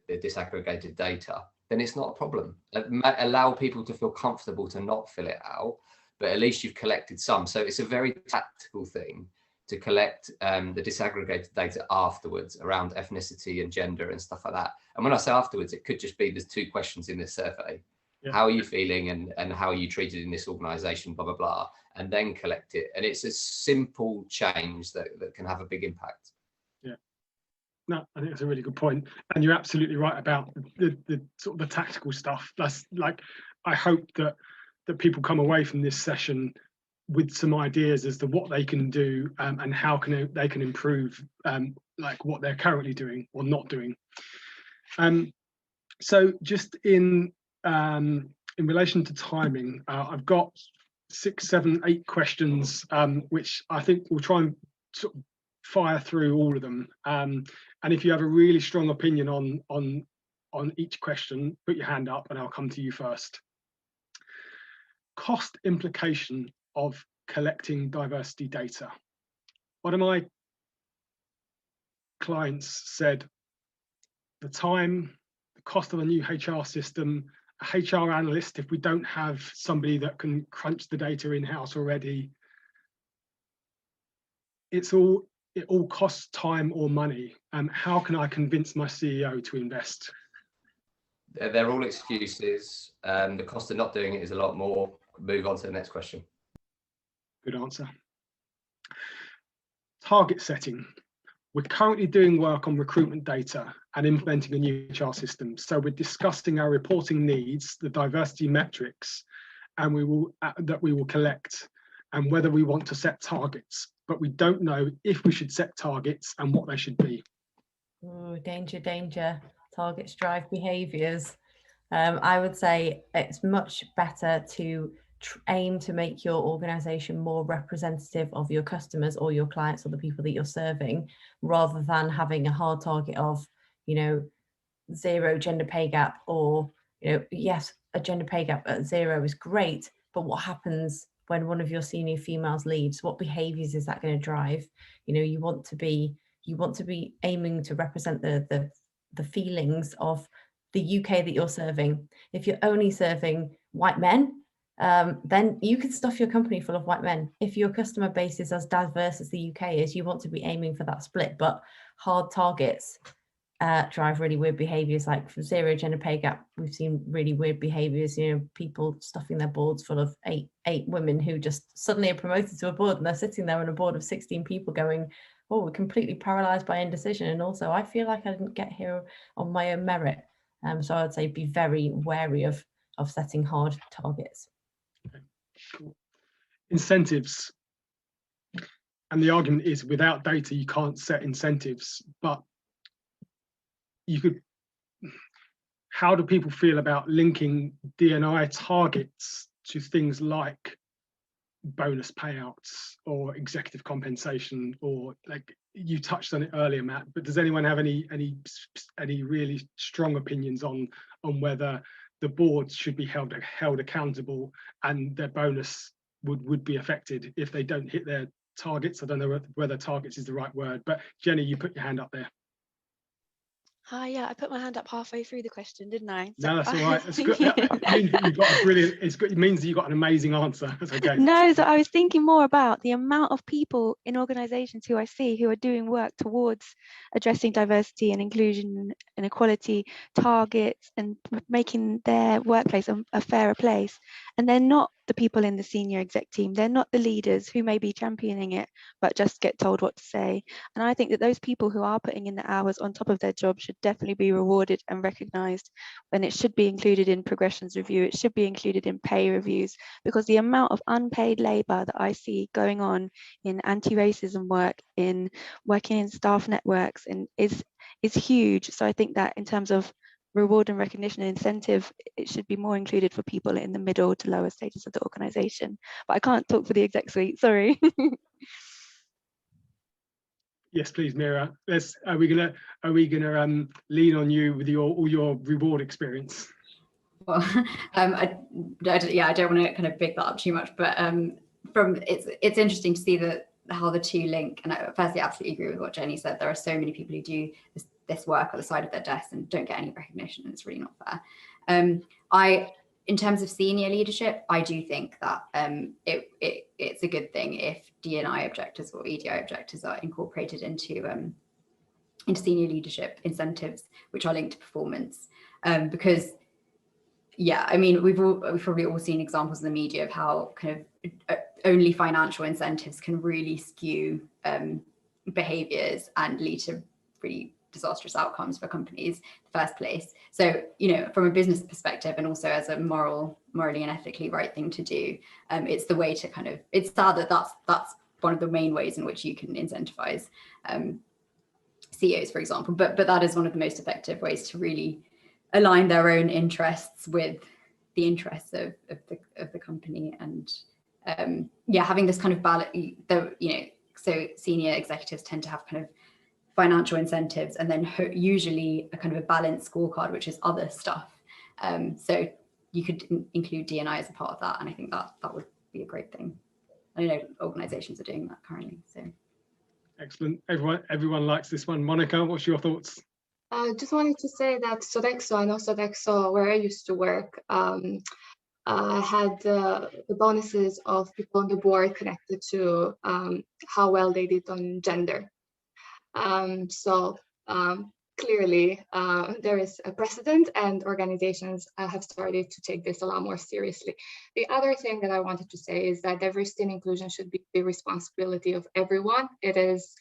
disaggregated data, then it's not a problem. Allow people to feel comfortable to not fill it out, but at least you've collected some. So it's a very tactical thing to collect the disaggregated data afterwards around ethnicity and gender and stuff like that. And when I say afterwards, it could just be there's 2 questions in this survey. Yeah. How are you feeling and how are you treated in this organization, blah, blah, blah, and then collect it. And it's a simple change that can have a big impact. Yeah. No, I think that's a really good point. And you're absolutely right about the sort of the tactical stuff. That's like, I hope that people come away from this session with some ideas as to what they can do and how they can improve like what they're currently doing or not doing. So just in relation to timing, I've got 6, 7, 8 questions, which I think we'll try and sort of fire through all of them. And if you have a really strong opinion on each question, put your hand up and I'll come to you first. Cost implication of collecting diversity data. One of my clients said the time, the cost of a new HR system, a HR analyst, if we don't have somebody that can crunch the data in-house already, it all costs time or money. How can I convince my CEO to invest? They're all excuses. The cost of not doing it is a lot more. Move on to the next question. Good answer. Target setting. We're currently doing work on recruitment data and implementing a new HR system. So we're discussing our reporting needs, the diversity metrics, and we will collect, and whether we want to set targets. But we don't know if we should set targets and what they should be. Oh, danger, danger. Targets drive behaviours. I would say it's much better to aim to make your organisation more representative of your customers or your clients or the people that you're serving, rather than having a hard target of, you know, 0 gender pay gap, or, you know, yes, a gender pay gap at 0 is great, but what happens when one of your senior females leaves? What behaviours is that going to drive? You know, you want to be aiming to represent the feelings of the UK that you're serving. If you're only serving white men, then you can stuff your company full of white men. If your customer base is as diverse as the UK is, you want to be aiming for that split. But hard targets drive really weird behaviours. Like for 0 gender pay gap, we've seen really weird behaviours, you know, people stuffing their boards full of eight women who just suddenly are promoted to a board, and they're sitting there on a board of 16 people going, oh, we're completely paralysed by indecision, and also I feel like I didn't get here on my own merit. So I would say be very wary of setting hard targets. Okay, cool. Incentives. And the argument is, without data, you can't set incentives, but you could. How do people feel about linking D&I targets to things like bonus payouts or executive compensation, or like you touched on it earlier, Matt, but does anyone have any really strong opinions on whether the boards should be held accountable and their bonus would be affected if they don't hit their targets? I don't know whether targets is the right word, but Jenny, you put your hand up there. Hi, yeah, I put my hand up halfway through the question, didn't I? No, that's all right. That's good. It means that you've got a brilliant. It's good. It means that you've got an amazing answer. That's okay. No, so I was thinking more about the amount of people in organisations who I see who are doing work towards addressing diversity and inclusion and equality targets and making their workplace a fairer place. And they're not the people in the senior exec team. They're not the leaders who may be championing it, but just get told what to say. And I think that those people who are putting in the hours on top of their job should definitely be rewarded and recognised. And it should be included in progressions review. It should be included in pay reviews, because the amount of unpaid labour that I see going on in anti-racism work, in working in staff networks, and is huge. So I think that in terms of reward and recognition and incentive, it should be more included for people in the middle to lower stages of the organisation. But I can't talk for the exec suite, sorry. Yes, please, Meera. Are we gonna lean on you with all your reward experience? Well, I don't want to kind of big that up too much, but it's interesting to see how the two link. And I firstly absolutely agree with what Jenny said. There are so many people who do this work at the side of their desk and don't get any recognition, and it's really not fair. In terms of senior leadership, I do think that it's a good thing if D&I objectives or EDI objectives are incorporated into senior leadership incentives, which are linked to performance, because yeah, I mean, we've probably all seen examples in the media of how kind of only financial incentives can really skew behaviors and lead to really disastrous outcomes for companies in the first place. So, you know, from a business perspective, and also as a morally and ethically right thing to do, it's the way to kind of, it's sad that that's one of the main ways in which you can incentivize CEOs, for example, but that is one of the most effective ways to really align their own interests with the interests of the company. And yeah, having this kind of balance, so senior executives tend to have kind of financial incentives, and then usually a kind of a balanced scorecard, which is other stuff. So you could include D&I as a part of that, and I think that would be a great thing. I know organisations are doing that currently. So excellent. Everyone likes this one. Monica, what's your thoughts? Just wanted to say that Sodexo, I know Sodexo, where I used to work, had the bonuses of people on the board connected to how well they did on gender. Clearly, there is a precedent, and organizations have started to take this a lot more seriously. The other thing that I wanted to say is that diversity and inclusion should be the responsibility of everyone. It is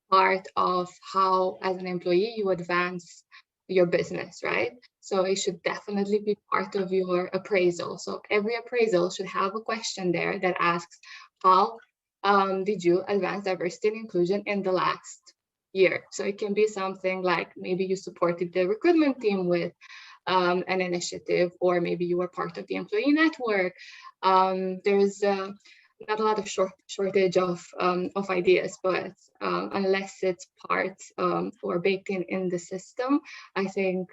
part of how, as an employee, you advance your business, right? So it should definitely be part of your appraisal. So every appraisal should have a question there that asks, how did you advance diversity and inclusion in the last year? So it can be something like, maybe you supported the recruitment team with an initiative, or maybe you were part of the employee network. There's not a lot of shortage of ideas, but unless it's part or baked in the system, I think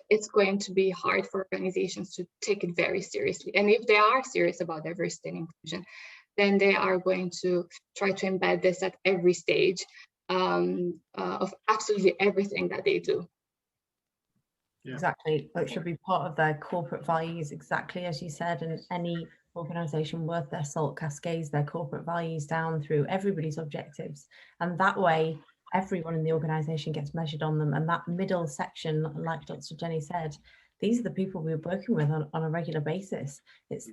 it's going to be hard for organizations to take it very seriously. And if they are serious about diversity and inclusion, then they are going to try to embed this at every stage of absolutely everything that they do. Yeah. Exactly. It should be part of their corporate values, exactly as you said, and any organisation worth their salt cascades their corporate values down through everybody's objectives. And that way, everyone in the organisation gets measured on them. And that middle section, like Dr. Jenny said, these are the people we're working with on a regular basis. It's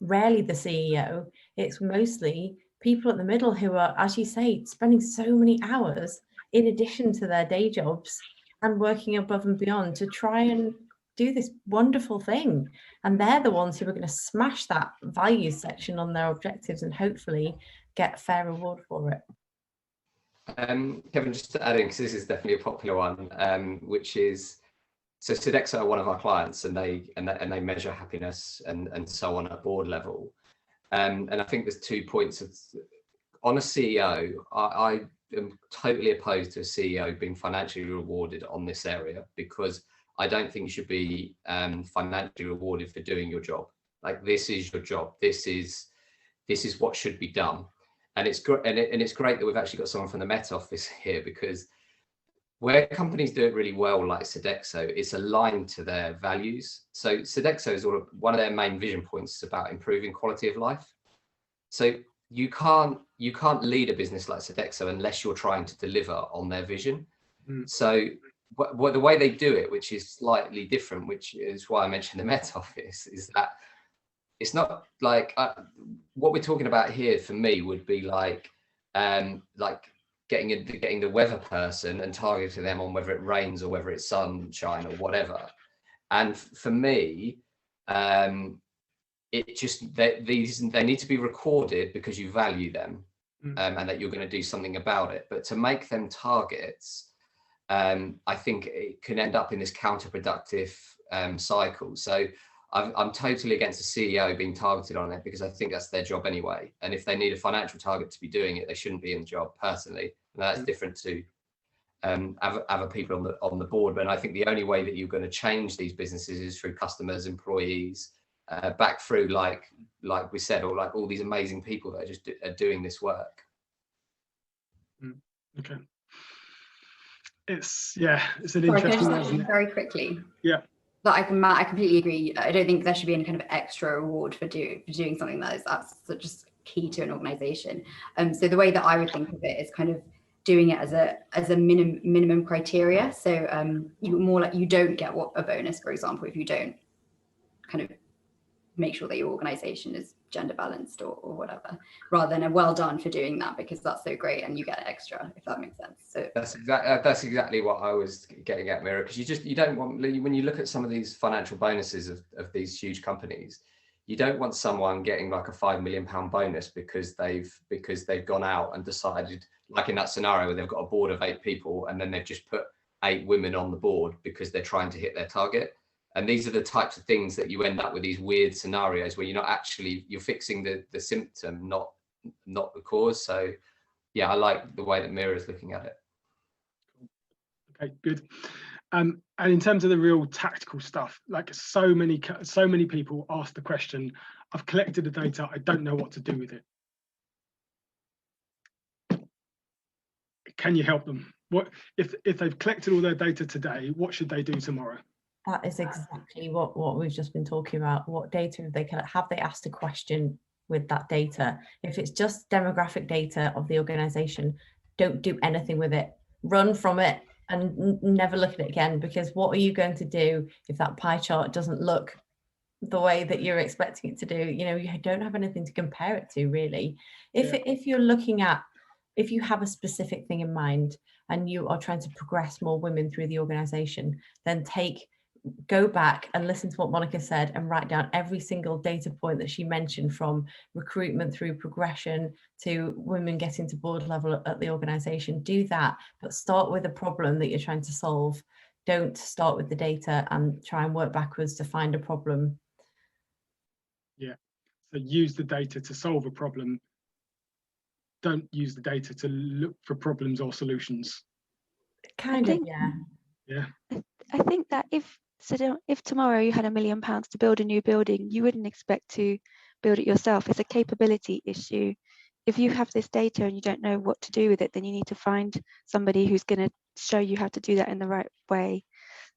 rarely the CEO, it's mostly people at the middle who are, as you say, spending so many hours in addition to their day jobs and working above and beyond to try and do this wonderful thing. And they're the ones who are going to smash that values section on their objectives and hopefully get a fair reward for it. Kevin, just to add in, because this is definitely a popular one, which is, so Sodexo are one of our clients, and they measure happiness and so on at board level. And I think there's 2 points. On a CEO, I am totally opposed to a CEO being financially rewarded on this area, because I don't think you should be financially rewarded for doing your job. Like, this is your job. This is what should be done. And it's great. And it's great that we've actually got someone from the Met Office here, because where companies do it really well, like Sodexo, it's aligned to their values. So Sodexo is one of their main vision points is about improving quality of life. So you can't lead a business like Sodexo unless you're trying to deliver on their vision. So the way they do it, which is slightly different, which is why I mentioned the Met Office, is that it's not like what we're talking about here for me would be like getting the weather person and targeting them on whether it rains or whether it's sunshine or whatever. And for me, it just they need to be recorded because you value them, and that you're going to do something about it. But to make them targets, I think it can end up in this counterproductive cycle. So I'm totally against the CEO being targeted on it, because I think that's their job anyway. And if they need a financial target to be doing it, they shouldn't be in the job, personally. And that's different to other people on the board. But I think the only way that you're going to change these businesses is through customers, employees, back through like we said, or like all these amazing people that are just doing this work. Okay. It's an Sorry, interesting can I one, just isn't it? very quickly? Yeah. But I completely agree. I don't think there should be any kind of extra reward for doing something that's just key to an organization. So the way that I would think of it is kind of doing it as a minimum criteria. So you don't get a bonus, for example, if you don't kind of make sure that your organization is gender balanced or whatever, rather than a well done for doing that because that's so great and you get extra, if that makes sense. So that's exactly what I was getting at, Meera, because you don't want, when you look at some of these financial bonuses of these huge companies, you don't want someone getting like a £5 million bonus because they've gone out and decided like in that scenario where they've got a board of 8 people and then they've just put 8 women on the board because they're trying to hit their target. And these are the types of things that you end up with, these weird scenarios where you're not actually, you're fixing the symptom, not the cause. So yeah, I like the way that Meera is looking at it. Okay, good. And in terms of the real tactical stuff, like so many people ask the question, I've collected the data, I don't know what to do with it. Can you help them? What if they've collected all their data today, what should they do tomorrow? That is exactly what we've just been talking about. What data have they asked a question with that data? If it's just demographic data of the organization, don't do anything with it. Run from it and never look at it again, because what are you going to do if that pie chart doesn't look the way that you're expecting it to do? You know, you don't have anything to compare it to, really. If you're looking at, if you have a specific thing in mind and you are trying to progress more women through the organization, then go back and listen to what Monica said and write down every single data point that she mentioned, from recruitment through progression to women getting to board level at the organization. Do that, but start with a problem that you're trying to solve. Don't start with the data and try and work backwards to find a problem. Yeah, so use the data to solve a problem. Don't use the data to look for problems or solutions. Kind of, yeah. Yeah. I think that if tomorrow you had £1 million to build a new building, you wouldn't expect to build it yourself. It's a capability issue. If you have this data and you don't know what to do with it, then you need to find somebody who's going to show you how to do that in the right way.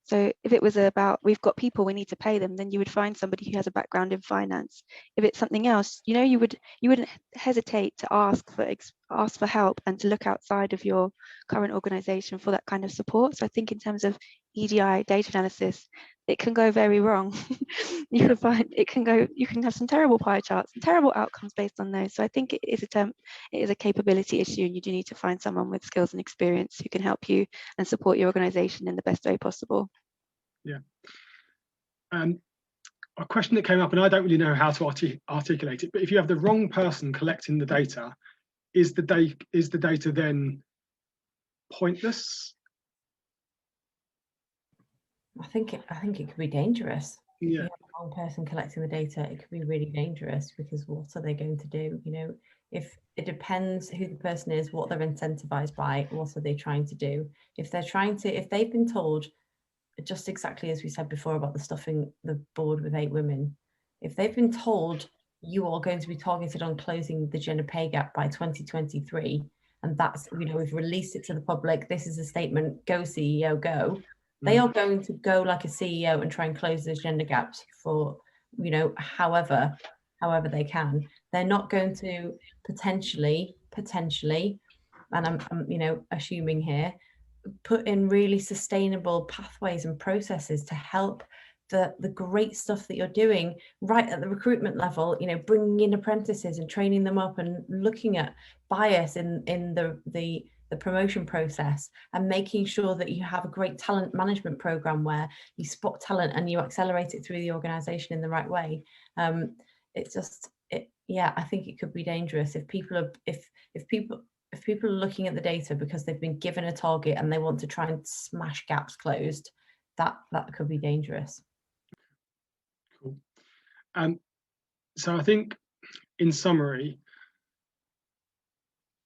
So if it was about, we've got people, we need to pay them, then you would find somebody who has a background in finance. If it's something else, you know, you wouldn't hesitate to ask for help and to look outside of your current organization for that kind of support. So I think in terms of EDI data analysis, it can go very wrong. You can have some terrible pie charts and terrible outcomes based on those. So I think it is a capability issue, and you do need to find someone with skills and experience who can help you and support your organization in the best way possible. Yeah. A question that came up, and I don't really know how to articulate it, but if you have the wrong person collecting the data, is the data then pointless? I think it could be dangerous. Yeah. If you have the wrong person collecting the data, it could be really dangerous, because what are they going to do? You know, if it depends who the person is, what they're incentivized by, what are they trying to do? If they've been told, just exactly as we said before about the stuffing the board with 8 women, if they've been told you are going to be targeted on closing the gender pay gap by 2023, and that's, you know, we've released it to the public, this is a statement, go CEO, go. They are going to go like a CEO and try and close those gender gaps for, you know, however they can. They're not going to potentially, and I'm you know, assuming here, put in really sustainable pathways and processes to help the great stuff that you're doing right at the recruitment level, you know, bringing in apprentices and training them up and looking at bias in the promotion process, and making sure that you have a great talent management program where you spot talent and you accelerate it through the organization in the right way. Yeah, I think it could be dangerous if people are looking at the data because they've been given a target and they want to try and smash gaps closed. That could be dangerous. Cool. So I think, in summary,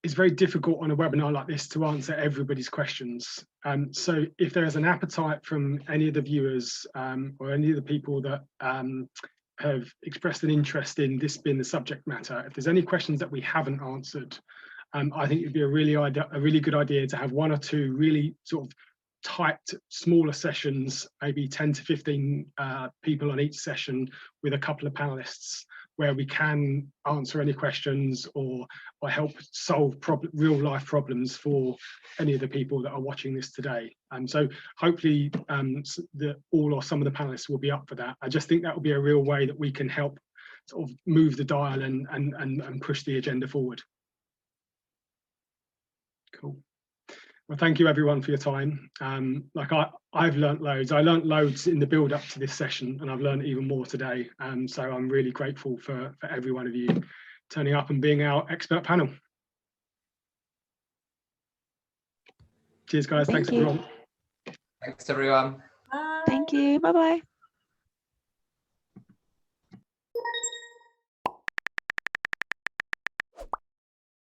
it's very difficult on a webinar like this to answer everybody's questions. So if there is an appetite from any of the viewers or any of the people that have expressed an interest in this being the subject matter, if there's any questions that we haven't answered, I think it'd be a really good idea to have 1 or 2 really sort of tight, smaller sessions, maybe 10 to 15 people on each session with a couple of panelists, where we can answer any questions or help solve real life problems for any of the people that are watching this today. So hopefully all or some of the panelists will be up for that. I just think that will be a real way that we can help sort of move the dial and push the agenda forward. Cool. Well, thank you everyone for your time. I've learnt loads. I learnt loads in the build up to this session, and I've learned even more today. So I'm really grateful for every one of you turning up and being our expert panel. Cheers, guys. Thank Thanks, you. everyone. Thanks, everyone. Bye. Thank you. Bye bye.